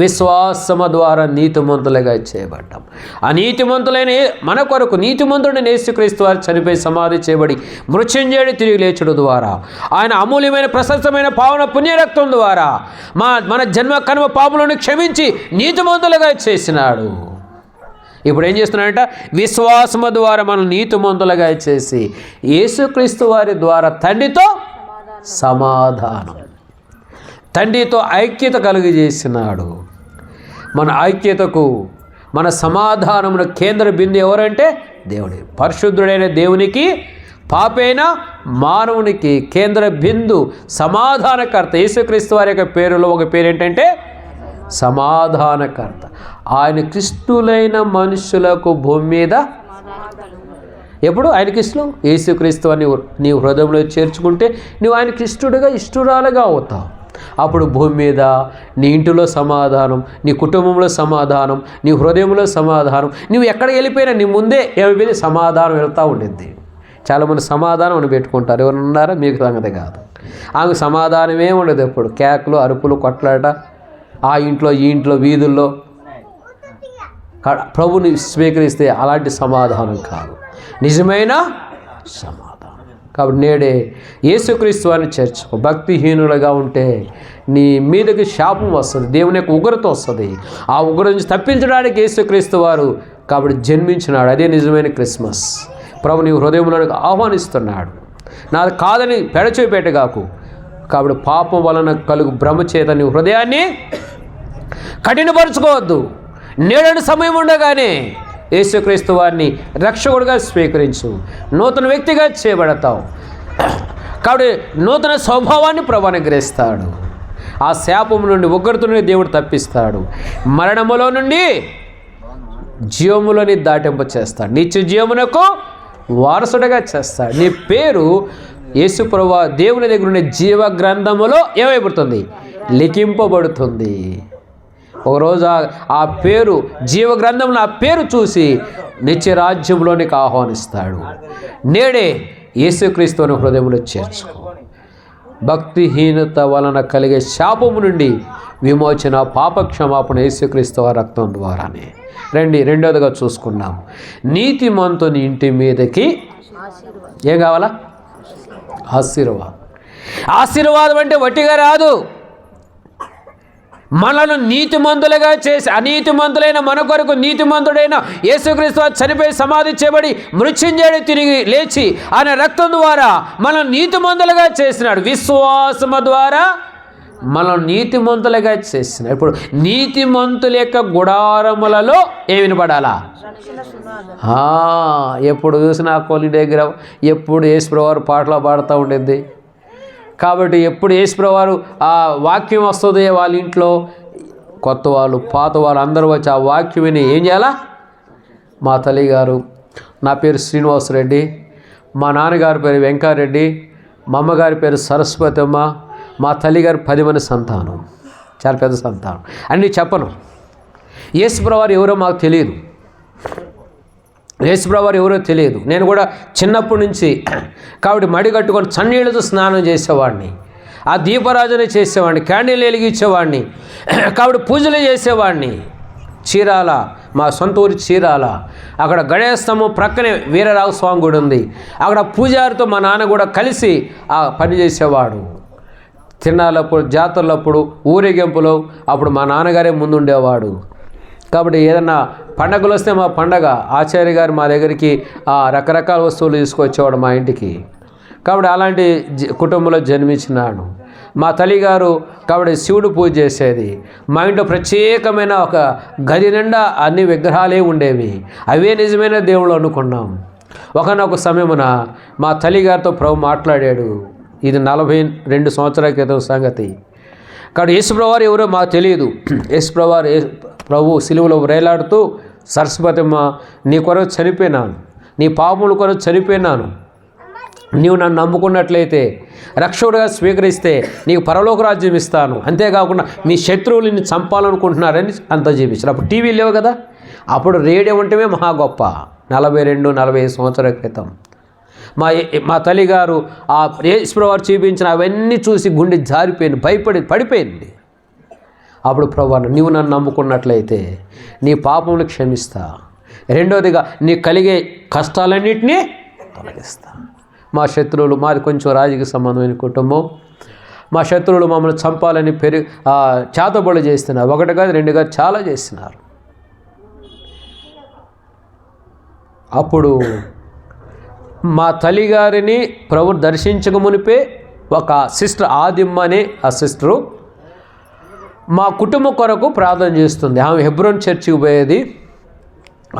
విశ్వాసము ద్వారా నీతిమంతులుగా చేయబడ్డాం. ఆ నీతిమంతులైన మన కొరకు నీతిమంతుడైన యేసుక్రీస్తు వారు చనిపోయి సమాధి చేయబడి మృత్యుంజయుడి తిరిగి లేచుడు ద్వారా, ఆయన అమూల్యమైన ప్రశస్తమైన పావన పుణ్యరక్తం ద్వారా మన జన్మ కర్మ పాపలను క్షమించి నీతిమంతులుగా చేసినాడు. ఇప్పుడు ఏం చేస్తున్నాడంట? విశ్వాసము ద్వారా మనం నీతిమంతులుగా చేసి యేసుక్రీస్తు వారి ద్వారా తండ్రితో సమాధానం, తండ్రితో ఐక్యత కలుగజేసినాడు. మన ఐక్యతకు, మన సమాధానమున కేంద్ర బిందు ఎవరంటే దేవుడే. పరిశుద్ధుడైన దేవునికి, పాపైన మానవునికి కేంద్ర బిందు సమాధానకర్త. యేసుక్రీస్తు వారి యొక్క పేరులో ఒక పేరు ఏంటంటే సమాధానకర్త. ఆయన క్రిస్తులైన మనుషులకు భూమి మీద ఎప్పుడు ఆయనకి ఇష్టం. యేసుక్రీస్తు అని నీ హృదయంలో చేర్చుకుంటే నువ్వు ఆయన క్రిస్తుడుగా, ఇష్టురాలుగా అవుతావు. అప్పుడు భూమి మీద నీ ఇంటిలో సమాధానం, నీ కుటుంబంలో సమాధానం, నీ హృదయంలో సమాధానం. నువ్వు ఎక్కడికి వెళ్ళిపోయినా నీ ముందే ఏమైపోయింది? సమాధానం వెళ్తూ ఉండింది. చాలామంది సమాధానం అని పెట్టుకుంటారు. ఎవరు ఉన్నారా? మీకు సంగతి కాదు. ఆమె సమాధానమే ఉండదు. ఎప్పుడు కేకలు, అరుపులు, కొట్లాట, ఆ ఇంట్లో ఈ ఇంట్లో వీధుల్లో. ప్రభుని స్వీకరిస్తే అలాంటి సమాధానం కాదు, నిజమైన సమాధానం. కాబట్టి నేడే యేసుక్రీస్తు వారిని చేర్చుకో. భక్తిహీనులుగా ఉంటే నీ మీదకి శాపం వస్తుంది, దేవుని యొక్క ఉగ్రత వస్తుంది. ఆ ఉగ్రత నుంచి తప్పించడానికి యేసుక్రీస్తు వారు కాబట్టి జన్మించినాడు. అదే నిజమైన క్రిస్మస్. ప్రభు నీ హృదయంలోనికి ఆహ్వానిస్తున్నాడు. నాది కాదని పెడచూపెట్టగాకు. కాబట్టి పాపం వలన కలుగు భ్రమ చేత నీ హృదయాన్ని కఠినపరుచుకోవద్దు. నేడని సమయం ఉండగానే యేసుక్రీస్తు వారిని రక్షకుడిగా స్వీకరించు. నూతన వ్యక్తిగా చేయబడతావు. కాబట్టి నూతన స్వభావాన్ని ప్రభు అనుగ్రహిస్తాడు. ఆ శాపం నుండి ఉగ్రత నుండి దేవుడు తప్పిస్తాడు. మరణములో నుండి జీవములోని దాటింప చేస్తాడు. నిత్య జీవమునకు వారసుడిగా చేస్తాడు. నీ పేరు యేసుప్రభువు దేవుని దగ్గర ఉండే జీవ గ్రంథములో ఏమైపడుతుంది? లిఖింపబడుతుంది. ఒకరోజు ఆ పేరు జీవ గ్రంథంలో ఆ పేరు చూసి నిత్య రాజ్యంలోనికి ఆహ్వానిస్తాడు. నేడే యేసుక్రీస్తుని హృదయంలో చేర్చుకో. భక్తిహీనత వలన కలిగే శాపము నుండి విమోచన, పాపక్షమాపణ యేసుక్రీస్తు రక్తం ద్వారానే. రెండోదిగా చూసుకున్నాం, నీతిమంతుని ఇంటి మీదకి ఏం కావాలా? ఆశీర్వాదం. ఆశీర్వాదం అంటే వట్టిగా రాదు. మనను నీతిమంతులుగా చేసి అనీతిమంతులైన మన కొరకు నీతిమంతుడైన యేసుక్రీస్తు చనిపోయి సమాధి చేయబడి మృత్యుంజయుడు తిరిగి లేచి ఆయన రక్తం ద్వారా మనం నీతిమంతులుగా చేసినాడు. విశ్వాసము ద్వారా మనం నీతిమంతులుగా చేసినాడు. ఇప్పుడు నీతిమంతుల యొక్క గుడారములలో ఏమి వినపడాలా? ఎప్పుడు చూసినా కొలి దగ్గర ఎప్పుడు యేసుప్రభువారు పాటలు పాడుతూ ఉండేది. కాబట్టి ఎప్పుడు యేసుప్రభువారు ఆ వాక్యం వస్తుంది వాళ్ళ ఇంట్లో, కొత్త వాళ్ళు పాత వాళ్ళు అందరూ వచ్చి ఆ వాక్యం విని ఏం చేయాలా? మా తల్లి గారు, నా పేరు శ్రీనివాసరెడ్డి, మా నాన్నగారి పేరు వెంకారెడ్డి, మా అమ్మగారి పేరు సరస్వతమ్మ, మా తల్లిగారు 10 మంది సంతానం, చాలా పెద్ద సంతానం అన్నీ చెప్పను. యేసుప్రభువారు ఎవరో మాకు తెలియదు. యేసుప్రభువారు ఎవరో తెలియదు. నేను కూడా చిన్నప్పటి నుంచి కాబట్టి మడి కట్టుకొని చన్నీళ్ళతో స్నానం చేసేవాడిని, ఆ దీపరాజన చేసేవాడిని, క్యాండిల్ వెలిగించేవాడిని, కాబట్టి పూజలు చేసేవాడిని. చీరాల, మా సొంత ఊరి చీరాల, అక్కడ గణేశస్తంభం ప్రక్కనే వీరరాఘవ స్వామి గుడి ఉంది. అక్కడ పూజారితో మా నాన్న కూడా కలిసి ఆ పని చేసేవాడు. తిరణాలప్పుడు, జాతరలప్పుడు, ఊరేగింపులో అప్పుడు మా నాన్నగారే ముందుండేవాడు. కాబట్టి ఏదన్నా పండగలు వస్తే మా పండగ ఆచార్య గారు మా దగ్గరికి రకరకాల వస్తువులు తీసుకొచ్చేవాడు మా ఇంటికి. కాబట్టి అలాంటి కుటుంబంలో జన్మించినాడు. మా తల్లిగారు కాబట్టి శివుడు పూజ చేసేది. మా ఇంట్లో ప్రత్యేకమైన ఒక గది నిండా అన్ని విగ్రహాలే ఉండేవి. అవే నిజమైన దేవుళ్ళు అనుకున్నాం. ఒకనొక సమయమున మా తల్లిగారితో ప్రభు మాట్లాడాడు. ఇది 42 సంవత్సరాల క్రితం సంగతి. కాబట్టి యేసుప్రభువారు ఎవరో మాకు తెలియదు. యేసుప్రభువారు ప్రభు సిలువలో వేలాడుతూ, సరస్వతమ్మ నీ కొరకు చనిపోయినాను, నీ పాపముల కొరకు చనిపోయినాను, నీవు నన్ను నమ్ముకున్నట్లయితే రక్షకుడిగా స్వీకరిస్తే నీకు పరలోక రాజ్యం ఇస్తాను, అంతేకాకుండా మీ శత్రువులు నిన్ను చంపాలనుకుంటున్నారని అంతా చూపించారు. అప్పుడు టీవీ లేవు కదా, అప్పుడు రేడియో ఉంటమే మహా గొప్ప. 42-45 సంవత్సరాల క్రితం మా తల్లిగారు ఆ యేసుప్రభువారు చూపించిన అవన్నీ చూసి గుండె జారిపోయింది, పడిపోయింది. అప్పుడు ప్రభువా నీవు నన్ను నమ్ముకున్నట్లయితే నీ పాపములు క్షమిస్తా, రెండోదిగా నీ కలిగే కష్టాలన్నింటినీ తొలగిస్తా. మా శత్రువులు, మాది కొంచెం రాజకీయ సంబంధమైన కుటుంబం, మా శత్రువులు మమ్మల్ని చంపాలని చేతబడులు చేస్తున్నారు. 1 కాదు 2 కాదు చాలా చేస్తున్నారు. అప్పుడు మా తల్లిగారిని ప్రభు దర్శించక మునిపే ఒక సిస్టర్ ఆదిమ్మ అనే ఆ సిస్టరు మా కుటుంబం కొరకు ప్రార్థన చేస్తుంది. ఆమె హెబ్రోన్ చర్చికి పోయేది.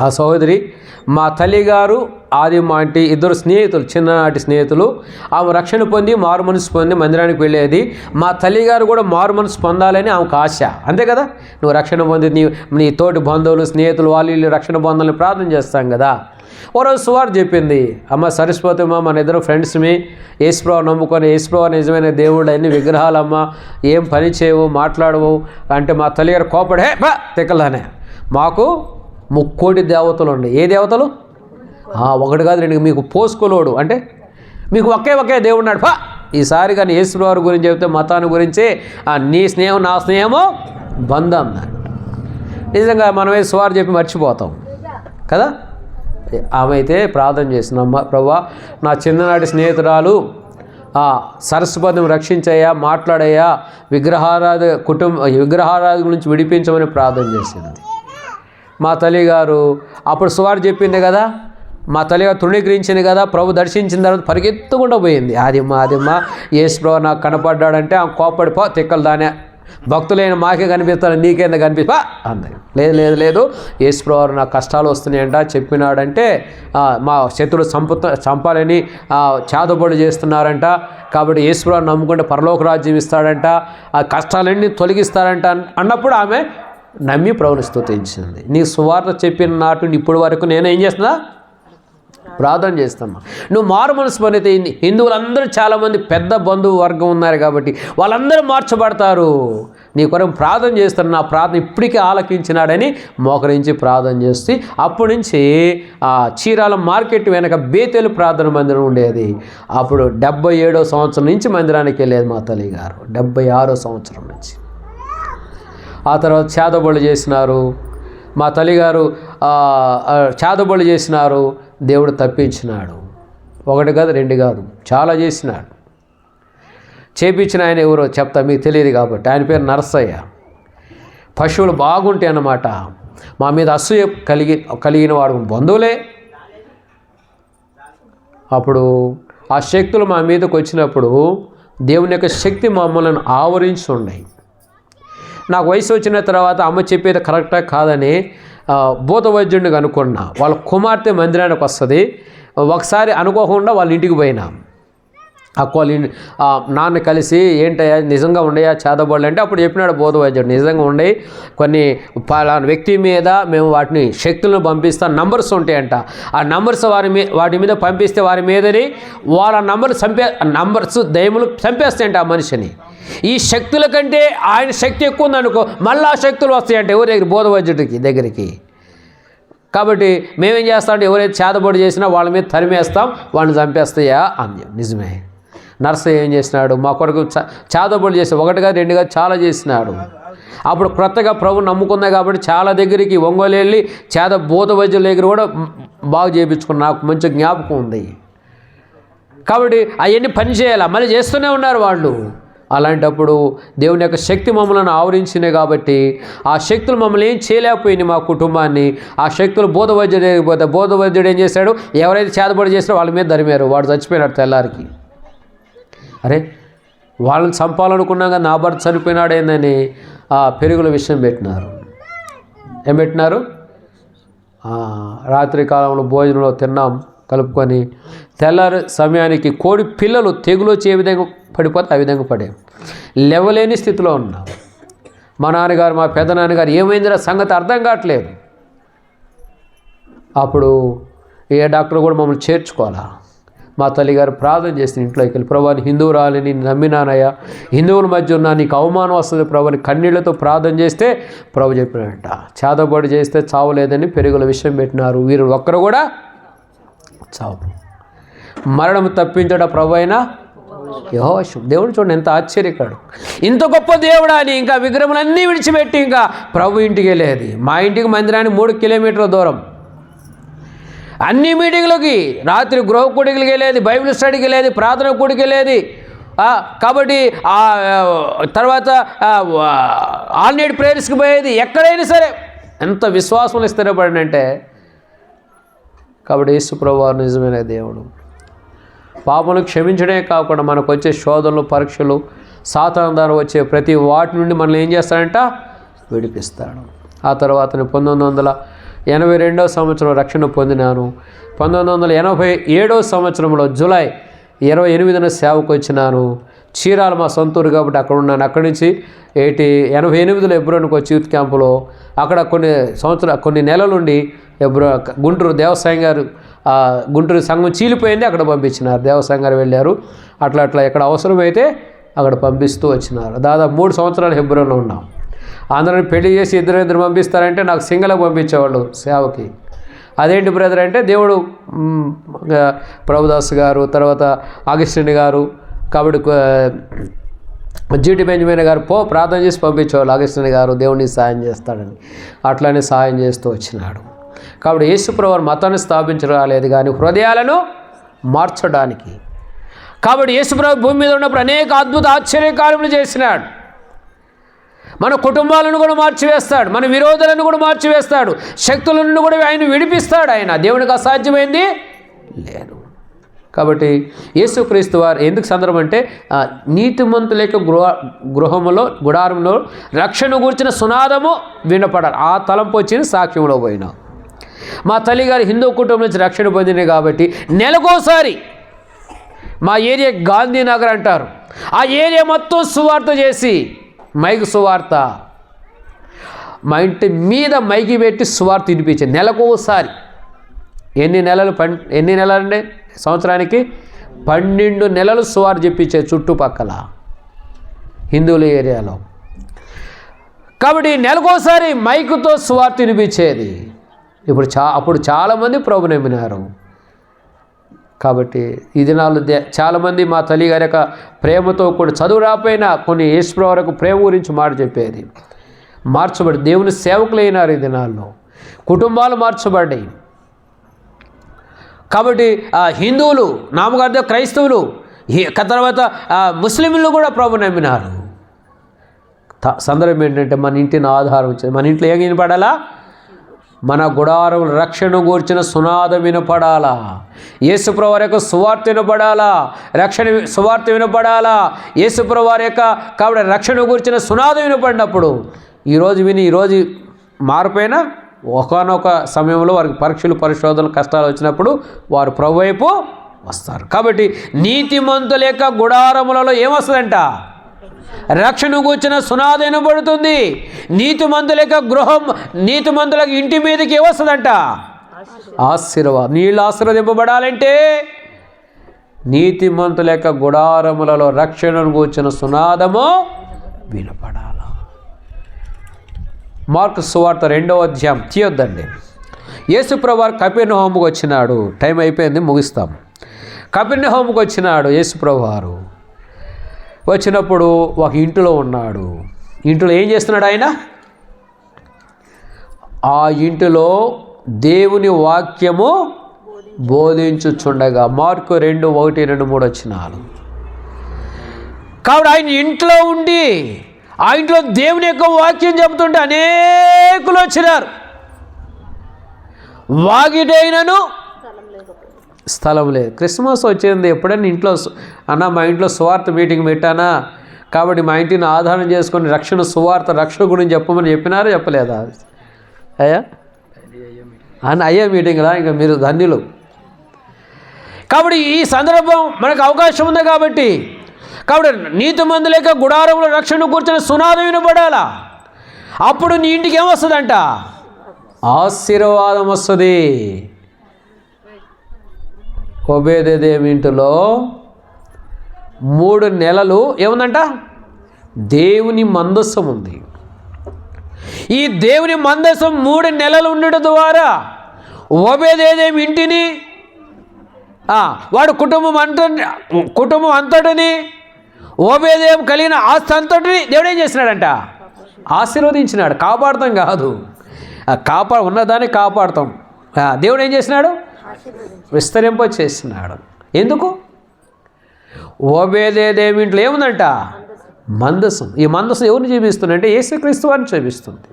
ఆ సహోదరి మా తల్లిగారు ఆదిమ్మ ఆంటీ ఇద్దరు స్నేహితులు, చిన్ననాటి స్నేహితులు. ఆమె రక్షణ పొంది మారు మనసు పొంది మందిరానికి వెళ్ళేది. మా తల్లిగారు కూడా మారు మనసు పొందాలని ఆమెకు ఆశ. అంతే కదా, నువ్వు రక్షణ పొంది నీ తోటి బంధువులు, స్నేహితులు వాళ్ళు రక్షణ పొందాలని ప్రార్థన చేస్తాం కదా. ఓరోజు సువార్త చెప్పింది, అమ్మ సరస్వతమ్మ మన ఇద్దరు ఫ్రెండ్స్మి, యేసుప్రభువు నమ్ముకొని యేసుప్రభువు నిజమైన దేవుడు, అన్ని విగ్రహాలమ్మ, ఏం పని చేయవు, మాట్లాడవు అంటే మా తల్లిగారు కోపడే తిక్కలానే. మాకు 3 కోటి దేవతలు ఉండే. ఏ దేవతలు? 1 కాదు 2, మీకు పోసుకోలోడు అంటే మీకు ఒకే దేవుడు ఉన్నాడు. ఈసారి కానీ యేసుప్రభువు గురించి చెప్తే మతాన్ని గురించి నీ స్నేహం నా స్నేహము బంధం. నిజంగా మనమే సువార్త చెప్పి మర్చిపోతాం కదా. ఆమె అయితే ప్రార్థన చేసిందమ్మ, ప్రభువా నా చిన్ననాటి స్నేహితురాలు సరస్వతిని రక్షించయ్యా, మాట్లాడయ్యా, విగ్రహారాధి గురించి విడిపించమని ప్రార్థన చేసింది. మా తల్లిగారు అప్పుడు సువార్త చెప్పింది కదా, మా తల్లిగారు తృణీకరించింది కదా, ప్రభు దర్శించిన తర్వాత పరిగెత్తుకుంటూ పోయింది. ఆదిమ్మ యేసు ప్రభు నాకు కనపడ్డాడంటే ఆ కోపడిపో తిక్కలు దానే, భక్తులైన మాకే కనిపిస్తాను నీకేందా కనిపిస్తా అంది. లేదు యేసు ప్రభు నాకు కష్టాలు వస్తున్నాయంట చెప్పినాడంటే మా శత్రులు చంపాలని చేతబడులు చేస్తున్నారంట, కాబట్టి యేసు ప్రభు నమ్ముకుంటే పరలోక రాజ్యం ఇస్తాడంట, ఆ కష్టాలన్నీ తొలగిస్తారంట అన్నప్పుడు ఆమె నమ్మి ప్రభుని స్తుతించింది. నీ సువార్త చెప్పిన నాటి ఇప్పటి వరకు నేనేం చేస్తున్నా, ప్రార్థన చేస్తామా. నువ్వు మారు మనసు పనితే హిందువులందరూ చాలామంది పెద్ద బంధువు వర్గం ఉన్నారు కాబట్టి వాళ్ళందరూ మార్చబడతారు. నీ కొరకు ప్రార్థన చేస్తాను, నా ప్రార్థన ఇప్పటికీ ఆలకించినాడని మోకరించి ప్రార్థన చేసి అప్పటి నుంచి చీరాల మార్కెట్ వెనక బేతేలు ప్రార్థన మందిరం ఉండేది. అప్పుడు 77వ సంవత్సరం నుంచి మందిరానికి వెళ్ళేది మా తల్లి గారు, 76వ సంవత్సరం నుంచి. ఆ తర్వాత చేతబడులు చేసినారు మా తల్లిగారు, చేతబడులు చేసినారు, దేవుడు తప్పించినాడు. 1 కాదు 2 కాదు చాలా చేసినాడు. చేపించిన ఆయన ఎవరో చెప్తా, మీకు తెలియదు కాబట్టి. ఆయన పేరు నరసయ్య. పశువులు బాగుంటాయి అన్నమాట. మా మీద అసూయ కలిగిన వాడు బంధువులే. అప్పుడు ఆ శక్తులు మా మీదకి వచ్చినప్పుడు దేవుని యొక్క శక్తి మమ్మల్ని ఆవరించి ఉన్నాయి. నాకు వయసు వచ్చిన తర్వాత అమ్మ చెప్పేది కరెక్టా కాదని భూత వైద్యుడిని కనుక్కున్నా. వాళ్ళ కుమార్తె మందిరానికి వస్తుంది. ఒకసారి అనుకోకుండా వాళ్ళ ఇంటికి పోయినా, వాళ్ళ నాన్న కలిసి ఏంటయ్యా నిజంగా ఉండయా చేతబడులు అంటే అప్పుడు చెప్పినాడు భూత వైద్యుడు, నిజంగా ఉండయి, కొన్ని పలానా వ్యక్తి మీద మేము వాటిని శక్తులను పంపిస్తాం, నంబర్స్ ఉంటాయంట, ఆ నంబర్స్ వాటి మీద పంపిస్తే వారి మీదని వాళ్ళ నంబర్స్ దయ్యములు చంపేస్తాయంట ఆ మనిషిని. ఈ శక్తుల కంటే ఆయన శక్తి ఎక్కువ ఉందనుకో, మళ్ళీ ఆ శక్తులు వస్తాయంటే ఎవరి దగ్గర, బోధ వైద్యుడికి దగ్గరికి. కాబట్టి మేమేం చేస్తామంటే ఎవరైతే చేతబడి చేసినా వాళ్ళ మీద తరిమేస్తాం, వాళ్ళని చంపేస్తాయా అని. నిజమే. నర్సయ్య ఏం చేసినాడు, మా కొరకు చేతబడి చేసి 1 కాదు 2 కాదు చాలా చేసినాడు. అప్పుడు కొత్తగా ప్రభు నమ్ముకుందా కాబట్టి చాలా దగ్గరికి ఒంగోలు వెళ్ళి బోధ వైద్యుల దగ్గర కూడా బాగు చేయించుకున్నా. నాకు మంచి జ్ఞాపకం ఉంది. కాబట్టి అవన్నీ పని చేయాలి, మళ్ళీ చేస్తూనే ఉన్నారు వాళ్ళు. అలాంటప్పుడు దేవుని యొక్క శక్తి మమ్మల్ని ఆవరించినాయి కాబట్టి ఆ శక్తులు మమ్మల్ని ఏం చేయలేకపోయింది, మా కుటుంబాన్ని. ఆ శక్తులు బోధ వైద్యుడు లేకపోతే బోధ వైద్యుడు ఏం చేశాడు, ఎవరైతే చేతబడి చేస్తారో వాళ్ళ మీద ధరిమారు. వాడు చచ్చిపోయినాడు తెల్లారికి. అరే వాళ్ళని చంపాలనుకున్నాక నా భర్త చనిపోయినాడు ఏందని పెరుగుల విషయం పెట్టినారు. ఏం పెట్టినారు, రాత్రి కాలంలో భోజనంలో తిన్నాం కలుపుకొని, తెల్లారి సమయానికి కోడి పిల్లలు తెగులు వచ్చి ఏ విధంగా పడిపోతే ఆ విధంగా పడే లేవలేని స్థితిలో ఉన్నాం. మా నాన్నగారు మా పెద్ద నాన్నగారు ఏమైందిరా సంగతి అర్థం కావట్లేదు. అప్పుడు ఏ డాక్టర్ కూడా మమ్మల్ని చేర్చుకోవాలా. మా తల్లిగారు ప్రార్థన చేసిన ఇంట్లోకి వెళ్ళి, ప్రభువాని హిందువురాలని నమ్మినానయ్యా, హిందువుల మధ్య ఉన్నా నీకు అవమానం వస్తుంది ప్రభుని కన్నీళ్లతో ప్రార్థన చేస్తే ప్రభు చెప్పినట్ట చేతబడి చేస్తే చావలేదని పెరుగుల విషయం పెట్టినారు. వీరు ఒక్కరు కూడా చావు, మరణం తప్పించడం ప్రభు అయినా యెహోవా. దేవుడు చూడండి ఎంత ఆశ్చర్యకాడు, ఇంత గొప్ప దేవుడా అని. ఇంకా విగ్రహములన్నీ విడిచిపెట్టి ఇంకా ప్రభు ఇంటికి వెళ్ళేది. మా ఇంటికి మందిరానికి 3 కిలోమీటర్ల దూరం. అన్ని మీటింగ్లకి రాత్రి గృహ కూడికలకి వెళ్ళేది, బైబిల్ స్టడీకి వెళ్ళేది, ప్రార్థన కూడికి వెళ్ళేది. కాబట్టి తర్వాత ఆల్ నైట్ ప్రేయర్స్కి పోయేది. ఎక్కడైనా సరే ఎంత విశ్వాసంలో స్థిరపడినంటే. కాబట్టి యేసు ప్రభువు నిజమైన దేవుడు. పాపను క్షమించడమే కాకుండా మనకు వచ్చే శోధనలు, పరీక్షలు, సాతాను ద్వారా వచ్చే ప్రతి వాటి నుండి మనల్ని ఏం చేస్తాడంట, విడిపిస్తాడు. ఆ తర్వాత 1982వ సంవత్సరం రక్షణ పొందినాను. 1987వ సంవత్సరంలో జూలై 28న సేవకు వచ్చినాను. చీరాల మా సొంతూరు కాబట్టి అక్కడ ఉన్నాను. అక్కడి నుంచి 88లో ఎబ్రోన్కి వచ్చి యూత్ క్యాంపులో అక్కడ కొన్ని నెలలుండి గుంటూరు దేవసాయం గారు, గుంటూరు సంఘం చీలిపోయింది, అక్కడ పంపించినారు. దేవసాయం గారు వెళ్ళారు. అట్లా ఎక్కడ అవసరమైతే అక్కడ పంపిస్తూ వచ్చినారు. దాదాపు 3 సంవత్సరాలు హెబ్రోన్లో ఉన్నాం. అందరిని పెళ్లి చేసి ఇద్దరు పంపిస్తారంటే నాకు సింగల్గా పంపించేవాళ్ళు సేవకి. అదేంటి బ్రదర్ అంటే దేవుడు ప్రభుదాస్ గారు, తర్వాత ఆగస్టిన్ గారు, కాబట్టి జీటి బెంజమిన్ గారు ప్రార్థన చేసి పంపించేవాళ్ళు, అగస్టిన్ గారు దేవుడిని సాయం చేస్తాడని. అట్లానే సాయం చేస్తూ వచ్చినాడు. కాబట్టి యేసుప్రభువు మతాన్ని స్థాపించరాలేదు కానీ హృదయాలను మార్చడానికి. కాబట్టి యేసుప్రభు భూమి మీద ఉన్నప్పుడు అనేక అద్భుత ఆశ్చర్యకార్యములు చేసినాడు. మన కుటుంబాలను కూడా మార్చివేస్తాడు, మన విరోధులను కూడా మార్చివేస్తాడు, శక్తులను కూడా ఆయన విడిపిస్తాడు. ఆయన దేవునికి అసాధ్యమైంది లేదు. కాబట్టి యేసుక్రీస్తు వారు ఎందుకు సందర్భం అంటే నీతిమంతుల యొక్క గుడారంలో రక్షణ గూర్చిన సునాదము వినపడాలి. ఆ తలంపు వచ్చింది సాక్ష్యంలో పోయినా. మా తల్లిగారు హిందూ కుటుంబం నుంచి రక్షణ పొందినాయి కాబట్టి నెలకోసారి మా ఏరియా గాంధీనగర్ అంటారు, ఆ ఏరియా మొత్తం సువార్త చేసి మైక్ సువార్త మా ఇంటి మీద మైకి పెట్టి సువార్త వినిపించింది నెలకోసారి. ఎన్ని నెలలండి సంవత్సరానికి? 12 నెలలు సువార్త చెప్పించే చుట్టుపక్కల హిందువుల ఏరియాలో. కాబట్టి నెలకోసారి మైకుతో సువార్త వినిపించేది. అప్పుడు చాలామంది ప్రభు నమ్మినారు. కాబట్టి ఈ దినాలు చాలామంది మా తల్లి గారి యొక్క ప్రేమతో కూడా చదువు రాపోయినా కొన్ని యేసుప్రభు వరకు ప్రేమ గురించి మాట చెప్పేది. మార్చబడి దేవుని సేవకులైనారు ఈ దినాల్లో, కుటుంబాలు మార్చబడ్డాయి. కాబట్టి హిందువులు, నామకార్థ క్రైస్తవులు, తర్వాత ముస్లింలు కూడా ప్రభు నమ్మినారు. సందర్భం ఏంటంటే మన ఇంటిని ఆధారం వచ్చేది. మన ఇంట్లో ఏం వినపడాలా? మన గుడారం రక్షణ గూర్చిన సునాదం వినపడాలా, యేసుప్రభు వారి యొక్క సువార్త వినపడాలా, రక్షణ సువార్త వినపడాలా, యేసుప్రభు వారి యొక్క కాబట్టి రక్షణ గూర్చిన సునాదం వినపడినప్పుడు ఈరోజు విని ఈరోజు మారిపోయినా ఒకనొక సమయంలో వారికి పరీక్షలు పరిశోధనలు కష్టాలు వచ్చినప్పుడు వారు ప్రభు వైపు వస్తారు. కాబట్టి నీతిమంతుల యొక్క గుడారములలో ఏమొస్తుందంట? రక్షణ కూర్చున్న సునాదం వినబడుతుంది. నీతిమంతుల యొక్క నీతిమంతుల ఇంటి మీదకి ఏమొస్తుందంట? ఆశీర్వాదం. నీళ్ళు ఆశీర్వదింపబడాలంటే నీతిమంతుల యొక్క గుడారములలో రక్షణను కూర్చున్న సునాదము వినపడాలి. మార్కు సువార్త 2వ అధ్యాయం తీయొద్దండి. యేసుప్రభు వారు కపెర్నహూముకు వచ్చినాడు. టైం అయిపోయింది, ముగిస్తాం. కపెర్నహూముకు వచ్చినాడు యేసుప్రభు వారు. వచ్చినప్పుడు ఒక ఇంటిలో ఉన్నాడు. ఇంటిలో ఏం చేస్తున్నాడు ఆయన? ఆ ఇంటిలో దేవుని వాక్యము బోధించుచుండగా. మార్కు 2:1, 2, 3 వచనాలు. కాబట్టి ఆయన ఇంట్లో ఉండి ఆ ఇంట్లో దేవుని యొక్క వాక్యం చెబుతుంటే అనేకులు వచ్చినారు. వాగిటైనను స్థలం లేదు. క్రిస్మస్ వచ్చింది, ఎప్పుడైనా ఇంట్లో అన్న మా ఇంట్లో సువార్త మీటింగ్ పెట్టానా, కాబట్టి మా ఇంటిని ఆధారం చేసుకొని రక్షణ సువార్త రక్షణ గురించి చెప్పమని చెప్పినారా చెప్పలేదా? అయ్యే మీటింగ్లా? ఇంకా మీరు ధన్యులు. కాబట్టి ఈ సందర్భం మనకు అవకాశం ఉంది. కాబట్టి నీతిమంతుల యొక్క గుడారంలో రక్షణ కూర్చొని సునాదం వినబడాలా. అప్పుడు నీ ఇంటికి ఏమొస్తుందంట? ఆశీర్వాదం వస్తుంది. ఒబేదెదోము ఇంటిలో 3 నెలలు ఏముందంట? దేవుని మందస్సం ఉంది. ఈ దేవుని మందస్సం 3 నెలలు ఉండడం ద్వారా ఒబేదెదోము ఇంటిని వాడు కుటుంబం అంతటిని ఒబేదెదోము కలిగిన ఆస్తి అంతటిని దేవుడు ఏం చేసినాడంట? ఆశీర్వదించినాడు. కాపాడతాం కాదు, ఉన్నదాన్ని కాపాడతాం. దేవుడు ఏం చేసినాడు? విస్తరింప చేసినాడు. ఎందుకు? ఒబేదెదోము ఇంట్లో ఏముందంట? మందసం. ఈ మందసం ఎవరిని చూపిస్తుందంటే యేసుక్రీస్తు వారిని చూపిస్తుంది.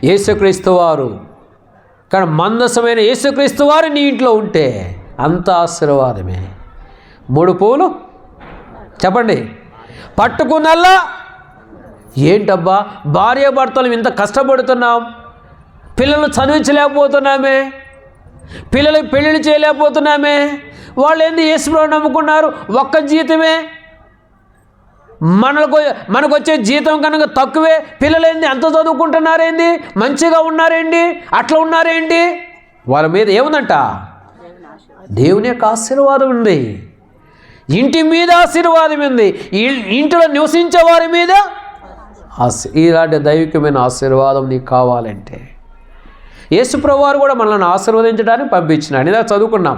యేసుక్రీస్తు వారు, కానీ మందసమైన యేసుక్రీస్తు వారు నీ ఇంట్లో ఉంటే అంత ఆశీర్వాదమే. 3 పువ్వులు చెప్పండి పట్టుకున్నల్లా. ఏంటబ్బా భార్యాభర్తలు ఇంత కష్టపడుతున్నాం, పిల్లలు చదివించలేకపోతున్నామే, పిల్లలకి పెళ్ళిళ్ళు చేయలేకపోతున్నామే, వాళ్ళు ఏంది యేసుప్రభువుని నమ్ముకున్నారు, ఒక్క జీతమే, మనకు వచ్చే జీతం కనుక తక్కువే, పిల్లలు ఏంది అంత చదువుకుంటున్నారేంది, మంచిగా ఉన్నారేంటి, అట్లా ఉన్నారేంటి, వాళ్ళ మీద ఏముందంట? దేవుని యొక్క ఆశీర్వాదం ఉంది. ఇంటి మీద ఆశీర్వాదం ఉంది. ఇంటిలో నివసించే వారి మీద ఇలాంటి దైవికమైన ఆశీర్వాదం నీకు కావాలంటే యేసుప్రభు వారు కూడా మనల్ని ఆశీర్వదించడానికి పంపించినాడు. ఇలా చదువుకున్నాం.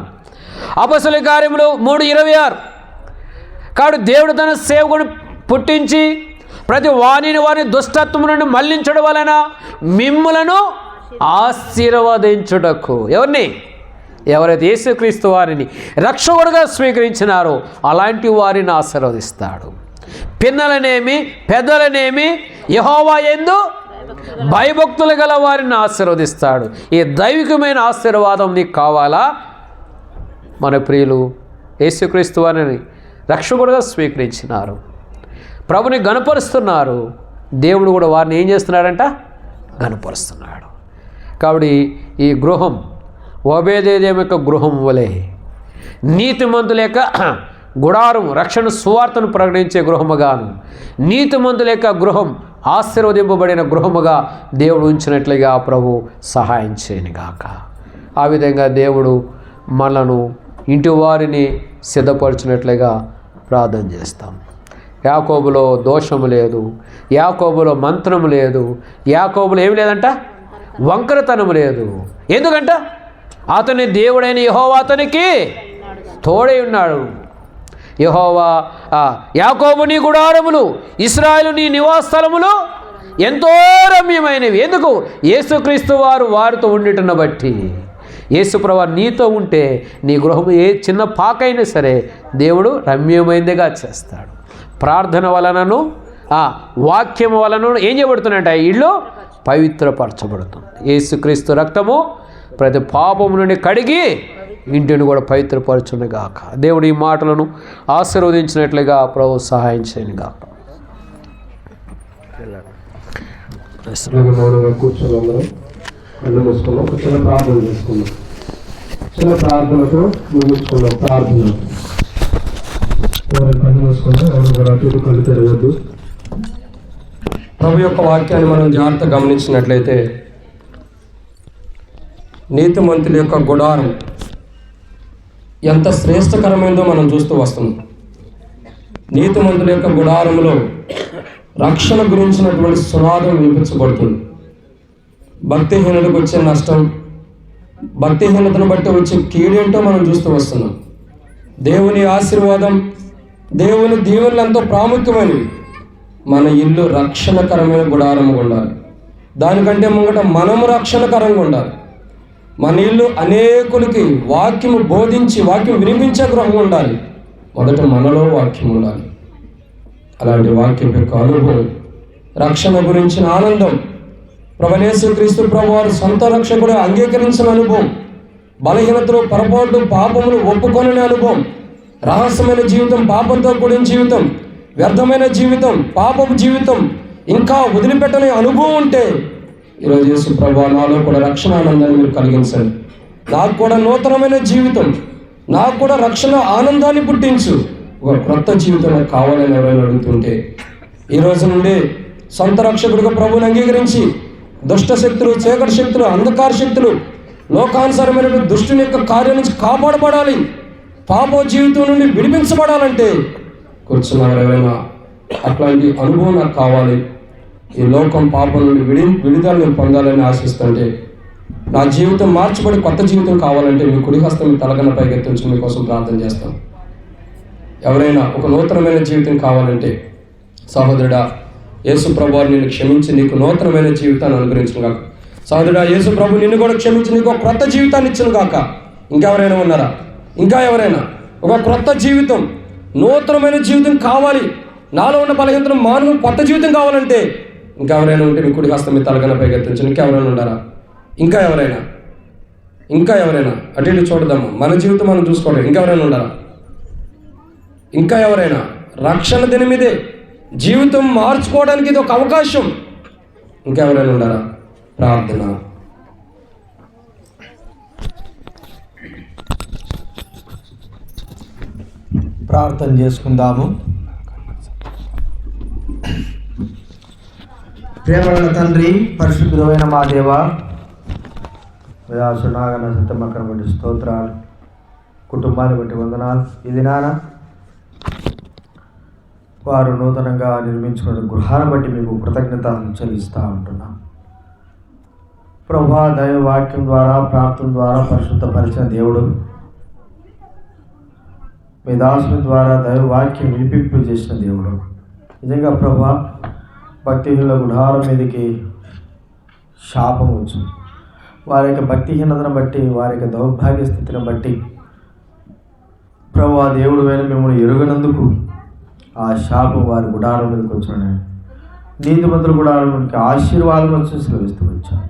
అపొస్తలుల కార్యములు 3:26. కాబట్టి దేవుడు తన సేవకుడు పుట్టించి ప్రతి వాని దుష్టత్వం నుండి మళ్లించడం వలన మిమ్ములను ఆశీర్వదించుటకు. ఎవరైతే యేసుక్రీస్తు వారిని రక్షకుడుగా స్వీకరించినారో అలాంటి వారిని ఆశీర్వదిస్తాడు. పిన్నలనేమి పెద్దలనేమి యెహోవా యందు భయభక్తులు గల వారిని ఆశీర్వదిస్తాడు. ఈ దైవికమైన ఆశీర్వాదం నీకు కావాలా? మన ప్రియులు యేసుక్రీస్తు వారిని రక్షకుడుగా స్వీకరించినారు, ప్రభుని గణపరుస్తున్నారు. దేవుడు కూడా వారిని ఏం చేస్తున్నాడంట? గణపరుస్తున్నాడు. కాబట్టి ఈ గృహం ఓబేదేదోము యొక్క గృహం వలె నీతిమంతుల యొక్క గుడారము రక్షణ సువార్తను ప్రకటించే గృహముగాను, నీతిమంతుల యొక్క గృహం ఆశీర్వదింపబడిన గృహముగా దేవుడు ఉంచినట్లుగా ప్రభు సహాయం చేయనుగాక. ఆ విధంగా దేవుడు మనను ఇంటి వారిని సిద్ధపరిచినట్లుగా ప్రార్థన చేస్తాం. యాకోబులో దోషము లేదు, యాకోబులో మంత్రము లేదు, యాకోబులో ఏమి లేదంట? వంకరతనము లేదు. ఎందుకంట? అతని దేవుడైన యెహోవా అతనికి తోడై ఉన్నాడు. యెహోవా యాకోబు నీ గుడారములు, ఇశ్రాయేలు నీ నివాస స్థలములు ఎంతో రమ్యమైనవి. ఎందుకు? యేసుక్రీస్తు వారు వారితో ఉండిటను బట్టి. యేసుప్రభు నీతో ఉంటే నీ గృహం ఏ చిన్న పాకైనా సరే దేవుడు రమ్యమైనదిగా చేస్తాడు. ప్రార్థన వలనను వాక్యం వలన ఏం చేయబడుతుందంటే ఇల్లు పవిత్రపరచబడుతుంది. యేసుక్రీస్తు రక్తము ప్రతి పాపము నుండి కడిగి ఇంటిని కూడా పవిత్రపరచునుగాక. దేవుడు ఈ మాటలను ఆశీర్వదించినట్లుగా ప్రభు సహాయం చేయనుగాక. కూర్చోవాళ్ళం కళ్ళు మూసుకున్నాం. ఒక చిన్న ప్రార్థన చేసుకున్నాం. చిన్న ప్రార్థనతో ముగించుకున్నాం. ప్రార్థన కళ్ళు మూసుకున్నాం. ఎవరు కూడా అటు కళ్ళు తెరవద్దు. ప్రభు యొక్క వాక్యాన్ని మనం జాగ్రత్తగా గమనించినట్లయితే నీతిమంతుల యొక్క గుడారం ఎంత శ్రేష్టకరమైందో మనం చూస్తూ వస్తున్నాం. నీతిమంతుల యొక్క గుడారంలో రక్షణ గురించినటువంటి సునాదం వినిపించబడుతుంది. భక్తిహీనులకు వచ్చే నష్టం, భక్తిహీనతను బట్టి వచ్చే కీడేంటో మనం చూస్తూ వస్తున్నాం. దేవుని ఆశీర్వాదం, దేవుని దీవెనలు ఎంతో ప్రాముఖ్యమైనవి. మన ఇల్లు రక్షణకరమైన గుడారంగా ఉండాలి. దానికంటే ముంగట మనము రక్షణకరంగా ఉండాలి. మన ఇల్లు అనేకులకి వాక్యము బోధించి వాక్యం వినిపించే గృహం ఉండాలి. మొదట మనలో వాక్యం ఉండాలి. అలాంటి వాక్యం యొక్క అనుభవం, రక్షణ గురించిన ఆనందం, ప్రభువైన యేసుక్రీస్తు ప్రభు వారు సొంత రక్షకుడు అంగీకరించిన అనుభవం, బలహీనతలు పొరపాటు పాపములు ఒప్పుకొనని అనుభవం, రహస్యమైన జీవితం, పాపంతో కూడిన జీవితం, వ్యర్థమైన జీవితం, పాపపు జీవితం ఇంకా వదిలిపెట్టని అనుభవం ఉంటే ఈరోజు యేసు ప్రభువా నాలో కూడా రక్షణ ఆనందాన్ని మీరు కలిగించండి. నాకు కూడా నూతనమైన జీవితం, నాకు కూడా రక్షణ ఆనందాన్ని పుట్టించు. ఒక క్రొత్త జీవితం నాకు కావాలని ఎవరైనా అడుగుతుంటే ఈ రోజు నుండి సొంత రక్షకుడిగా ప్రభువుని అంగీకరించి దుష్ట శక్తులు, చీకటి శక్తులు, అంధకార శక్తులు, లోకానుసారమైన దుష్టుని యొక్క కార్యం నుంచి కాపాడబడాలి, పాప జీవితం నుండి విడిపించబడాలంటే కూర్చున్నారు ఎవరైనా అట్లాంటి అనుభవం నాకు కావాలి, ఈ లోకం పాపం నుండి విడుదల నేను పొందాలని ఆశిస్తుంటే, నా జీవితం మార్చబడి కొత్త జీవితం కావాలంటే మీ కుడి హస్తం మీ తలగన పైకెత్తించి మీకోసం ప్రార్థన చేస్తాం. ఎవరైనా ఒక నూతనమైన జీవితం కావాలంటే సహోదరుడా యేసు ప్రభు నిన్ను క్షమించి నీకు నూతనమైన జీవితాన్ని అనుగ్రహించను గాక. సహోదరుడా యేసు ప్రభు నిన్ను కూడా క్షమించి నీకు ఒక క్రొత్త జీవితాన్ని ఇచ్చను గాక. ఇంకెవరైనా ఉన్నారా? ఇంకా ఎవరైనా ఒక క్రొత్త జీవితం, నూతనమైన జీవితం కావాలి, నాలో ఉన్న బలహీనతను మానవ కొత్త జీవితం కావాలంటే ఇంకెవరైనా ఉంటే మీ కుడి హస్తం మీ తలగన పైకెత్తించు. ఇంకెవరైనా ఉన్నారా? ఇంకా ఎవరైనా అటు ఇటు చూడదాము, మన జీవితం మనం చూసుకోవడం. ఇంకెవరైనా ఉన్నారా? ఇంకా ఎవరైనా? రక్షణ దినమిదే, జీవితం మార్చుకోవడానికి ఇది ఒక అవకాశం. ఇంకెవరైనా ఉన్నారా? ప్రార్థన. ప్రార్థన చేసుకుందాము. ప్రేమగల తండ్రి, పరిశుద్ధుడైన మా దేవ, సునాగన సత్యమక్కన బట్టి స్తోత్రాలు, కుటుంబాన్ని బట్టి వందనాలు. ఇది నాన్న వారు నూతనంగా నిర్మించుకున్న గృహాన్ని బట్టి మీకు కృతజ్ఞత చెల్లిస్తూ ఉంటున్నాం. ప్రభా, దైవ వాక్యం ద్వారా, ప్రార్థన ద్వారా పరిశుద్ధపరిచిన దేవుడు, మీ దాసుని ద్వారా దైవ వాక్యం వినిపింపు చేసిన దేవుడు, నిజంగా ప్రభా, భక్తిహీనుల గుడారం మీదకి శాపం వచ్చు. వారి యొక్క భక్తిహీనతను బట్టి, వారి యొక్క దౌర్భాగ్య స్థితిని బట్టి ప్రభా దేవుడు అయిన మిమ్మల్ని ఎరుగనందుకు ఆ శాపం వారి గుడారం మీదకి వచ్చాను. నీతిమంతుల గుడారం మీదకి ఆశీర్వాదం వచ్చి సెలవిస్తూ వచ్చాను.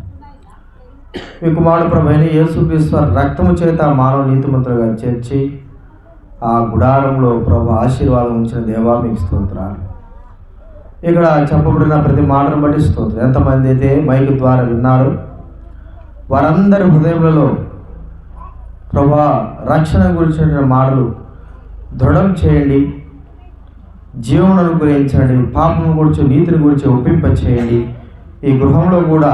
మీ కుమారుడు ప్రభు అయిన యేసుక్రీస్తు రక్తము చేత మానవ నీతిమంతులుగా చేర్చి ఆ గుడారంలో ప్రభు ఆశీర్వాదం ఉంచిన దేవా మీకు స్తోత్రాలు. ఇక్కడ చెప్పబడిన ప్రతి మాటను బట్టి స్తోత్రం. ఎంతమంది అయితే మైకు ద్వారా విన్నారు వారందరి హృదయములలో ప్రభా రక్షణ గురించిన మాటలు దృఢం చేయండి, జీవనం అనుగ్రహించండి, పాపం గురించి నీతిని గురించి ఒప్పింప చేయండి. ఈ గృహంలో కూడా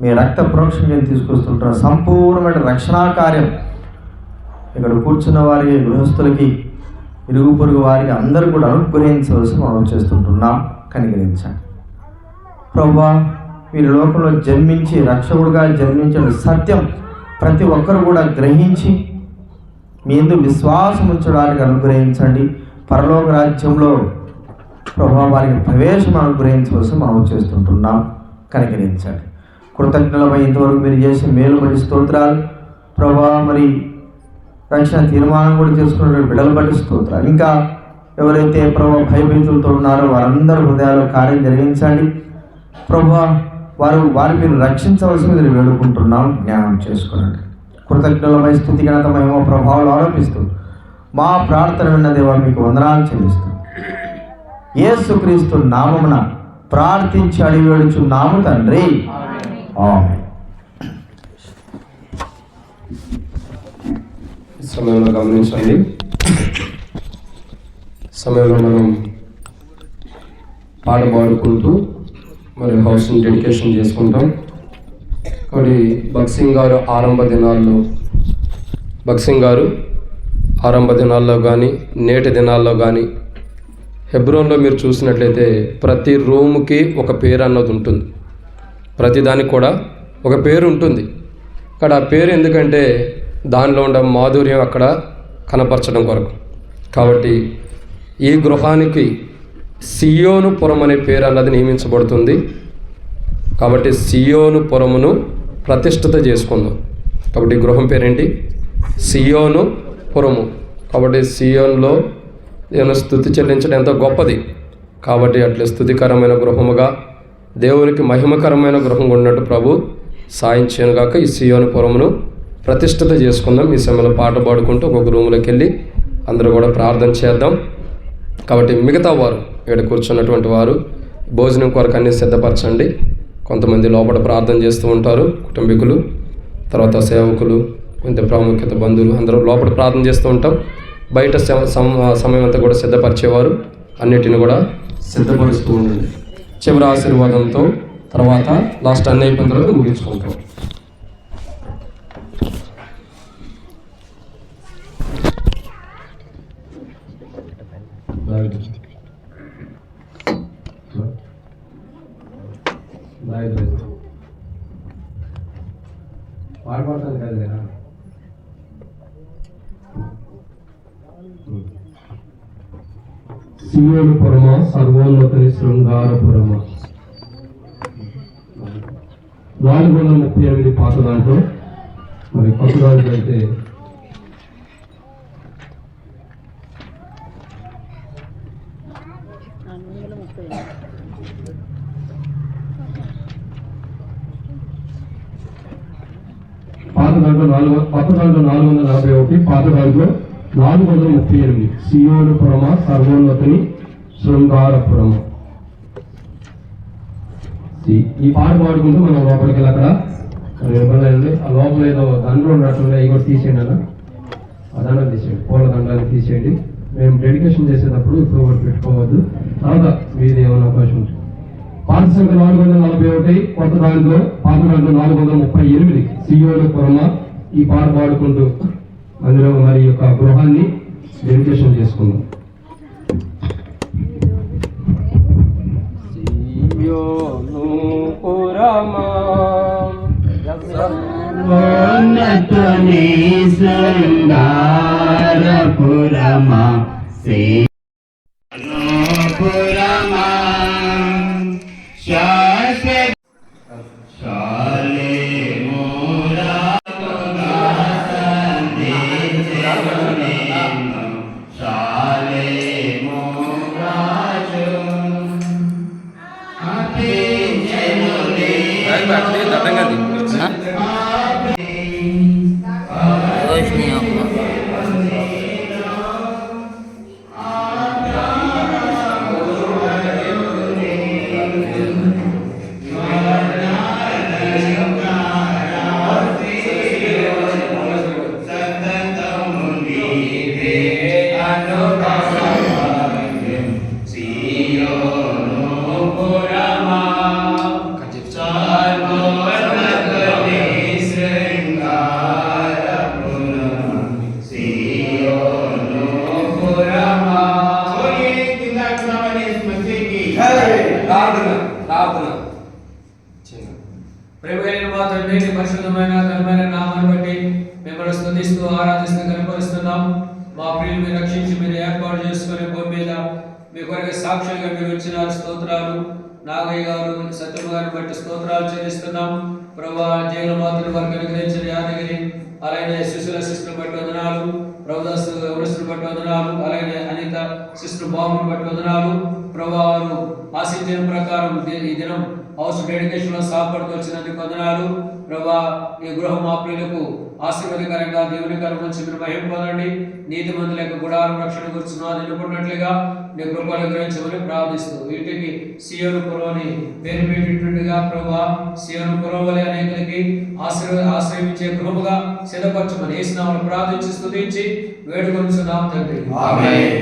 మీ రక్త ప్రోక్షణం తీసుకొస్తుంటారు సంపూర్ణమైన రక్షణా కార్యం ఇక్కడ కూర్చున్న వారికి, గృహస్థులకి, ఇరుగు పొరుగు వారికి అందరూ కూడా అనుగ్రహించవలసి మనం చేస్తుంటున్నాం. కనికరించండి ప్రభువా. మీరు లోకంలో జన్మించి రక్షకుడుగా జన్మించిన సత్యం ప్రతి ఒక్కరు కూడా గ్రహించి మీ యందు విశ్వాసం ఉంచడానికి అనుగ్రహించండి. పరలోక రాజ్యంలో ప్రభువా వారికి ప్రవేశం అనుగ్రహించవలసి మనం చేస్తుంటున్నాం. కనికరించండి. కృతజ్ఞులమై ఇంతవరకు మీరు చేసిన మేలు బట్టి స్తోత్రాలు ప్రభువా. మరి రక్షణ తీర్మానం కూడా చేసుకున్న బిడ్డలు బట్టి స్తోత్రాలు. ఇంకా ఎవరైతే ప్రభువా భయభీతులతో ఉన్నారో వారందరూ హృదయాల్లో కార్యం జరిగించండి ప్రభువా. వారు మీరు రక్షించవలసి మీరు వేడుకుంటున్నాం. జ్ఞానం చేసుకునండి. కృతజ్ఞులమై స్తుతి ఘనత మహిమ ప్రభావాలు ఆరోపిస్తూ మా ప్రార్థన విన్న దేవా మీకు వందనాలు చెల్లిస్తూ యేసుక్రీస్తు నామమున ప్రార్థించి అడిగి వేడుచున్నాము తండ్రి. ఆమేన్. సమయంలో గమనించండి. సమయంలో మనం పాట పాడుకుంటూ మరి హౌస్ని డెడికేషన్ చేసుకుంటాం. కాబట్టి భక్సింగ్ గారు ఆరంభ దినాల్లో కానీ నేటి దినాల్లో కానీ హెబ్రోన్లో మీరు చూసినట్లయితే ప్రతి రూముకి ఒక పేరు అన్నది ఉంటుంది. ప్రతిదానికి కూడా ఒక పేరు ఉంటుంది. అక్కడ ఆ పేరు ఎందుకంటే దానిలో ఉండే మాధుర్యం అక్కడ కనపరచడం కొరకు. కాబట్టి ఈ గృహానికి సియోను పురం అనే పేరు అన్నది నియమించబడుతుంది. కాబట్టి సియోను పురమును ప్రతిష్ఠిత చేసుకుందాం. కాబట్టి ఈ గృహం పేరేంటి? సియోను పురము. కాబట్టి సియోన్లో నేను స్తుతి చెల్లించడం ఎంతో గొప్పది. కాబట్టి అట్లా స్తుతికరమైన గృహముగా దేవునికి మహిమకరమైన గృహంగా ఉన్నట్టు ప్రభు సాయించాను గాక. ఈ సియోను పురమును ప్రతిష్ఠిత చేసుకుందాం. ఈ సమయంలో పాట పాడుకుంటూ ఒక్కొక్క రూములోకి వెళ్ళి అందరూ కూడా ప్రార్థన చేద్దాం. కాబట్టి మిగతా వారు ఇక్కడ కూర్చున్నటువంటి వారు భోజనం కొరకు అన్ని సిద్ధపరచండి. కొంతమంది లోపల ప్రార్థన చేస్తూ ఉంటారు, కుటుంబీకులు, తర్వాత సేవకులు, కొంత ప్రాముఖ్యత బంధువులు అందరూ లోపల ప్రార్థన చేస్తూ ఉంటాం. బయట సమయం అంతా కూడా సిద్ధపరిచేవారు అన్నిటిని కూడా సిద్ధపరుస్తూ ఉండండి. చివరి ఆశీర్వాదంతో తర్వాత లాస్ట్ అన్ని అయిపోయిన తర్వాత ముగించుకుంటాం. పాడతాను కాదు కదా. సియోను పురమ సర్వోన్నతని శృంగారపురమ 438 పాత దాంట్లో, మరి కొత్త దాంట్లో అయితే 441, పాత దాంట్లో 438 సియోను పురమ సర్వోన్నతని శృంగారపురమ. ఈ పాట పాడుకుంటూ మనం లోపలికి వెళ్ళి అక్కడ ఆ లోపల ఏదో దండలు ఉన్నట్టుండే అవి కూడా తీసేయండి అన్న. ఆ దండలు తీసేయండి, పూల దండాలు తీసేయండి. మేము డెడికేషన్ చేసేటప్పుడు ఇప్పుడు ఒకటి పెట్టుకోవద్దు. తర్వాత మీది ఏమైనా అవకాశం ఉంటుంది. పాత సంఖ్య 441, కొత్త దాంట్లో పాత దాంట్లో 438 సియోను పురమ. ఈ పాట పాడుకుంటూ అందులో మరి యొక్క గృహాన్ని డెడికేషన్ చేసుకుందాం. సియోను పురమా సర్వోన్నతుని శృంగారపురమా, సియోను పురమా మీరు ఏర్పాటు చేసుకునే భూమి మీద మీ కొరకు సాక్షులుగా మీరు వచ్చినారు. స్తోత్రాలు. నాగయ్య గారు, సత్యమ్మ గారిని బట్టి స్తోత్రాలు చెల్లిస్తున్నాం. ప్రభా జైలు మాతృ వారికి అనుగ్రహించిన యాదగిరి, అలాగే శిశుల సిస్టర్ బట్టి వందనాలు. ప్రభుదాస్ వరుసను బట్టి వందనాలు. అలాగే అనిత సిస్టర్ బాబుని బట్టి వందనాలు. ప్రభా వారు ఆశించిన ప్రకారం ఈ దినం హౌస్ డెడికేషన్ లో సహపడుతూ వచ్చినందుకు వందనాలు. ప్రభా ఈ గృహం మా ప్రియులకు ఆశీర్వాదకరంగా దేవునికరం నుంచి మీరు మహిమ పొందండి. నీతి మందుల యొక్క గుడారం రక్షణ గురించి నిలుపుకున్నట్లుగా నీ కృపలు గురించమని ప్రార్థిస్తూ వీటికి సియోను పురోని పేరు పెట్టినట్టుగా ప్రభా సియోను పురం వలె అనేకులకి ఆశ్రయించే గృహముగా సిద్ధపరచమని యేసునామములో ప్రార్థించి స్తుతించి వేడుకొనుచున్నాం తండ్రి. ఆమేన్.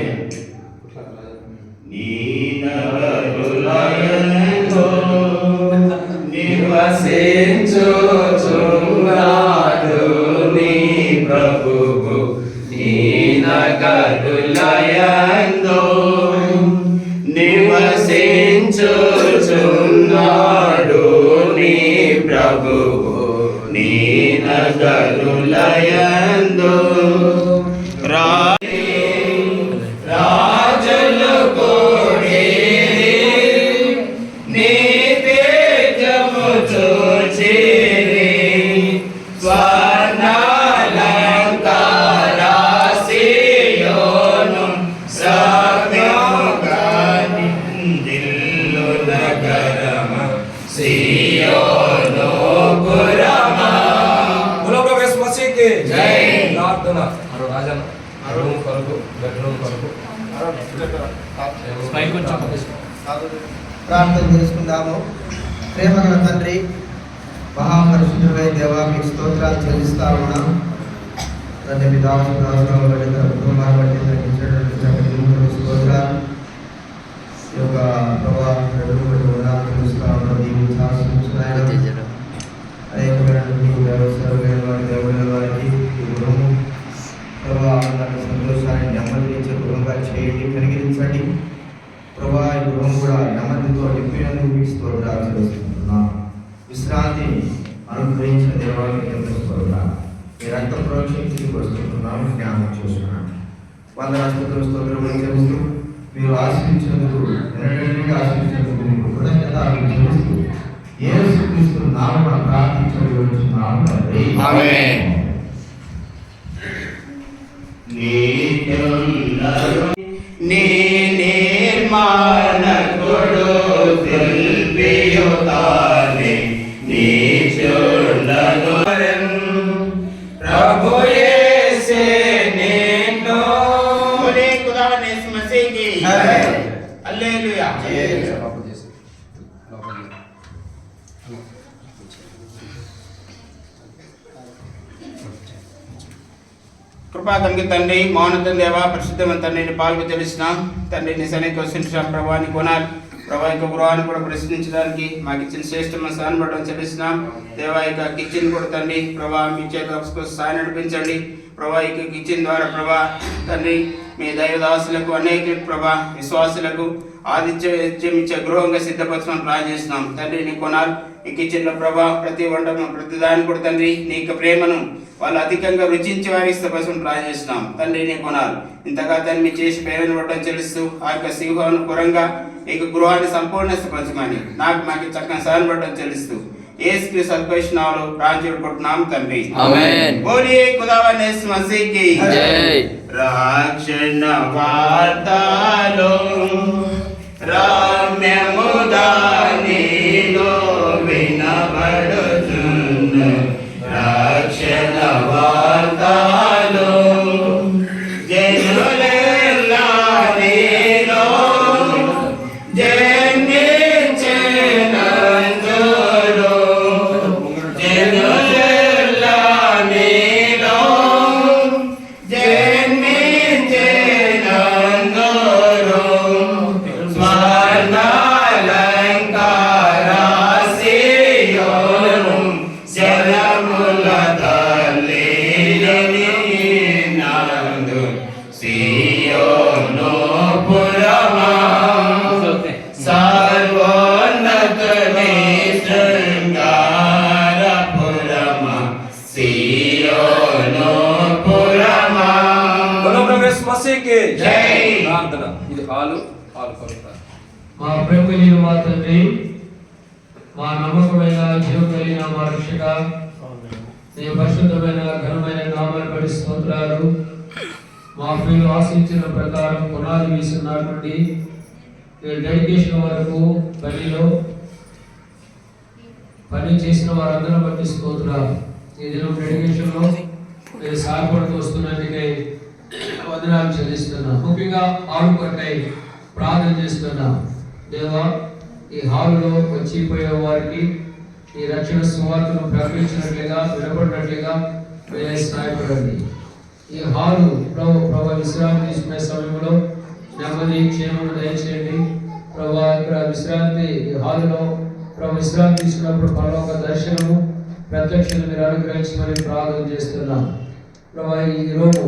నివసించుచున్నాడు నీ ప్రభువు నీ నగరులయందు, నివసించుచున్నాడు నీ ప్రభువు నీ నగరులయందు. ప్రార్థన చేసుకుందాము. ప్రేమగల తండ్రి, మహాపరిశుద్ధుడైన దేవా, మీకు స్తోత్రాలు చెల్లిస్తా ఉన్నాం. తండ్రి మీ దాసులను బట్టి తన కుటుంబాన్ని బట్టి తగ్గించేటువంటి స్తోత్రాలు ఈ యొక్క ప్రభావ తెలుస్తా ఉన్నాం. దీన్ని అనేకమైనటువంటి వ్యవసాయ వారికి ఈ గృహము ప్రభావ సంతోషాన్ని నెమ్మదించే గృహంగా చేయండి, కలిగించండి. ప్రభా ఈ గృహం కూడా నెమ్మదితో నింపినందుకు మీకు స్తోత్రాలు చేస్తున్నాం. విశ్రాంతిని అనుగ్రహించిన దేవాలయం మీ రక్త ప్రోక్షించి వస్తున్నాము, జ్ఞానం చేస్తున్నాను. 100 స్తోత్రములు చెల్లిస్తూ మీరు ఆశ్రయించినందుకు ఆశ్రయించినందుకు మీకు కృతజ్ఞతలు చెల్లిస్తూ యేసుక్రీస్తు నామమున ప్రార్థించుచున్నాము తండ్రి. ఆమేన్. నీ నిర్మాణకుడు శిల్పియుతానే నీ చూడను ప్రభు యేసే నిన్ను బోలే ఖుదావనే మసీహ్ కి హల్లెలూయా. కృపా కలిగి తండ్రి, మౌనతం దేవా, పరిశుద్ధమైన తండ్రిని పాల్గొ తెలుస్తున్నాం. తండ్రిని సన్నిధికి వస్తుంటాం. ప్రభాని కొనాలి, ప్రభా యొక్క గృహాన్ని కూడా ప్రశ్నించడానికి మాకు ఇచ్చిన శ్రేష్టమైన స్థానం పడడం చెల్లిస్తున్నాం. దేవా యొక్క కిచెన్ కూడా తండ్రి ప్రభా మీ చేత సాయం నడిపించండి. ప్రభా యొక్క కిచెన్ ద్వారా ప్రభా తండ్రి మీ దైవదాసులకు అనేక ప్రభా విశ్వాసులకు ఆతిథ్యం ఇచ్చే గృహంగా సిద్ధపరచమని ప్రార్థన చేస్తున్నాం. తండ్రి నీ కొనాలి ఈ కిచెన్లో ప్రభా ప్రతి వంట ప్రతి దాన్ని కూడా తండ్రి నీ యొక్క ప్రేమను వాళ్ళు అధికంగా రుచించి వారికి ఇష్టపరచమని ప్రార్థన చేస్తున్నాం. తండ్రి నీ కొనాలి ఇంతగా తండ్రి మీ చేసి పేరును పట్టడం చెల్లిస్తూ ఆ యొక్క సింహాను పురంగా ఈ గృహాన్ని సంపూర్ణ ఇష్టపరచమని మాకు చక్కని సాయం పట్టడం చెల్లిస్తూ యేసు సత్కృష్ణాలు ప్రాంచుకుంటున్నాం తండ్రి. ఆమేన్. బోలియే ఖుదావనే మసీహ్ కి జై. రక్షణ వార్తలో రమ్యముదానిలో వినబడుచున్న రక్షణ వార్తలో జనులెల్లా నీలో జన్మించెనందులో జనులెల్లా నీలో జన్మించెనందులో స్వర్ణాలంకారాసియోను శరముల తల్లినందు సియోను పురమా సర్వోన్నతుని శృంగార పురమా సియోను పురమా. बोलो प्रभु यीशु मसीह की जय। ప్రార్థన. ఇది హాలు కొరత. మా ప్రేమ కలిగిన మా తండ్రి, మా నమ్మకమైన జీవం కలిగిన మా రక్షక, నీ పరిశుద్ధమైన ఘనమైన నామాన్ని బట్టి స్తోత్రాలు. మా ప్రియులు ఆశించిన ప్రకారం పునాది వేసినాటి నుండి డెడికేషన్ వరకు పని చేసిన వారందరూ బట్టి స్తోత్రాలు. ఈ దినం డెడికేషన్లో నేను సహాయపడుతూ వస్తున్నందుకై వందనాలు చెల్లిస్తున్నా. ముఖ్యంగా హాలు కొరకై ప్రార్థన చేస్తున్నా. దేవా, ఈ హాలులో వచ్చిపోయే వారికి ఈ రక్షణ సువార్తను ప్రకటించినట్లుగా వినపడినట్లుగా మీరే సహాయపడండి. ఈ హాలు ప్రభు విశ్రాంతి తీసుకునే సమయంలో నెమ్మది క్షేమం దయచేయండి. ప్రభు ఇక్కడ విశ్రాంతి ఈ హాలులో ప్రభు విశ్రాంతి తీసుకున్నప్పుడు పరలోక దర్శనము ప్రత్యక్షత మీరు అనుగ్రహించమని ప్రార్థన చేస్తున్నాం. ప్రభు ఈ రోజు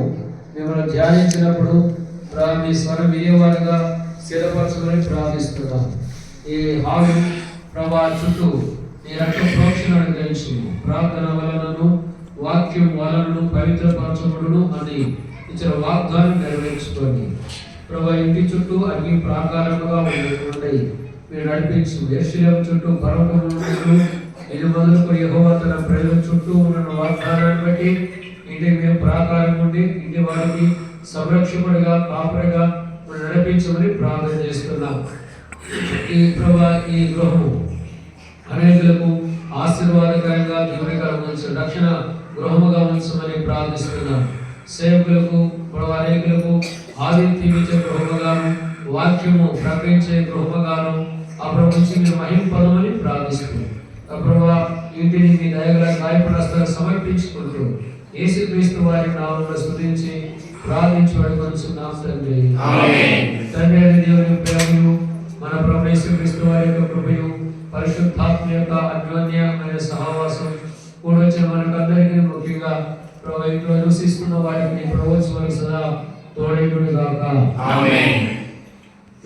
మిమ్మల్ని ధ్యానించినప్పుడు ప్రభు మీ స్వరం వినేవారుగా స్థిరపరచమని ప్రార్థిస్తున్నాం. ఈ హాలు ప్రభా చుట్టూ నీ రక్త ప్రోక్షణ అనుగ్రహించు. ప్రార్థన వలనను వాక్యం వలనను పవిత్రపరచబడును అని ఇచ్చిన వాగ్దానం నెరవేర్చుకోండి. ప్రభా ఇంటి చుట్టూ అగ్ని ప్రాకారముగా ఉండయి మీరు నడిపించు. యెరూషలేము చుట్టూ పర్వతములు ఇది మొదలుకొని యెహోవా తన ప్రజల చుట్టూ ఉన్న వాగ్దానాన్ని బట్టి ఇంటికి మేము ప్రాకారం ఉండి ఇంటి వారికి సంరక్షకుడిగా కాపరిగా నడిపించమని ప్రార్థన చేస్తున్నాం. ఈ ప్రభా ఈ గృహము అనేకులకు ఆశీర్వాదకరంగా దీవెనకరంగా ఉంచు, రక్షణ గృహముగా ఉంచమని ప్రార్థిస్తున్నాం. సేవకులకు అనేకులకు ఆదిత్యం ఇచ్చే గృహముగాను వాక్యము ప్రకటించే గృహముగాను అప్పుడు నుంచి మీరు మహింపదమని ప్రార్థిస్తున్నాం. ప్రభా ఇంటిని మీ దయగల గాయపడస్తాను సమర్పించుకుంటూ యేసుక్రీస్తు వారి నామములో స్తుతించి ప్రార్థించి వేడుకొనుచున్నాం తండ్రి. తండ్రి అయిన దేవుని ప్రేమయు మన ప్రభు యేసుక్రీస్తు వారి యొక్క కృపయు పరిశుద్ధాత్మ యొక్క అన్యోన్యమైన సహవాసం కూడొచ్చిన మనకందరికీ ముఖ్యంగా ప్రభు ఇంట్లో నివసిస్తున్న వారికి ప్రభుత్వానికి సదా తోడేయుడు గాక. ఆమేన్.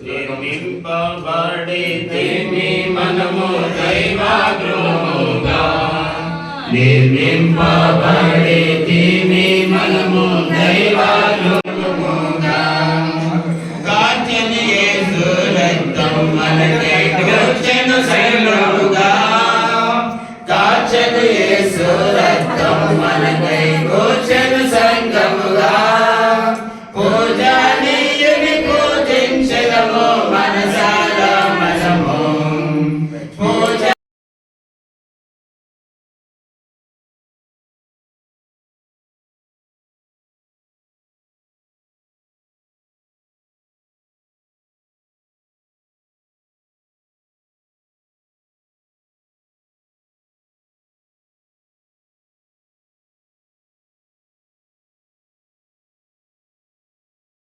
నిర్మింపబడితిమి మనము దైవగృహముగా, నిర్మింపబడితిమి మనము దైవగృహముగా, కాచని యేసు రక్తం మనకై గోచెను శైలముగా, కాచని యేసు రక్తం మనకై గోచెను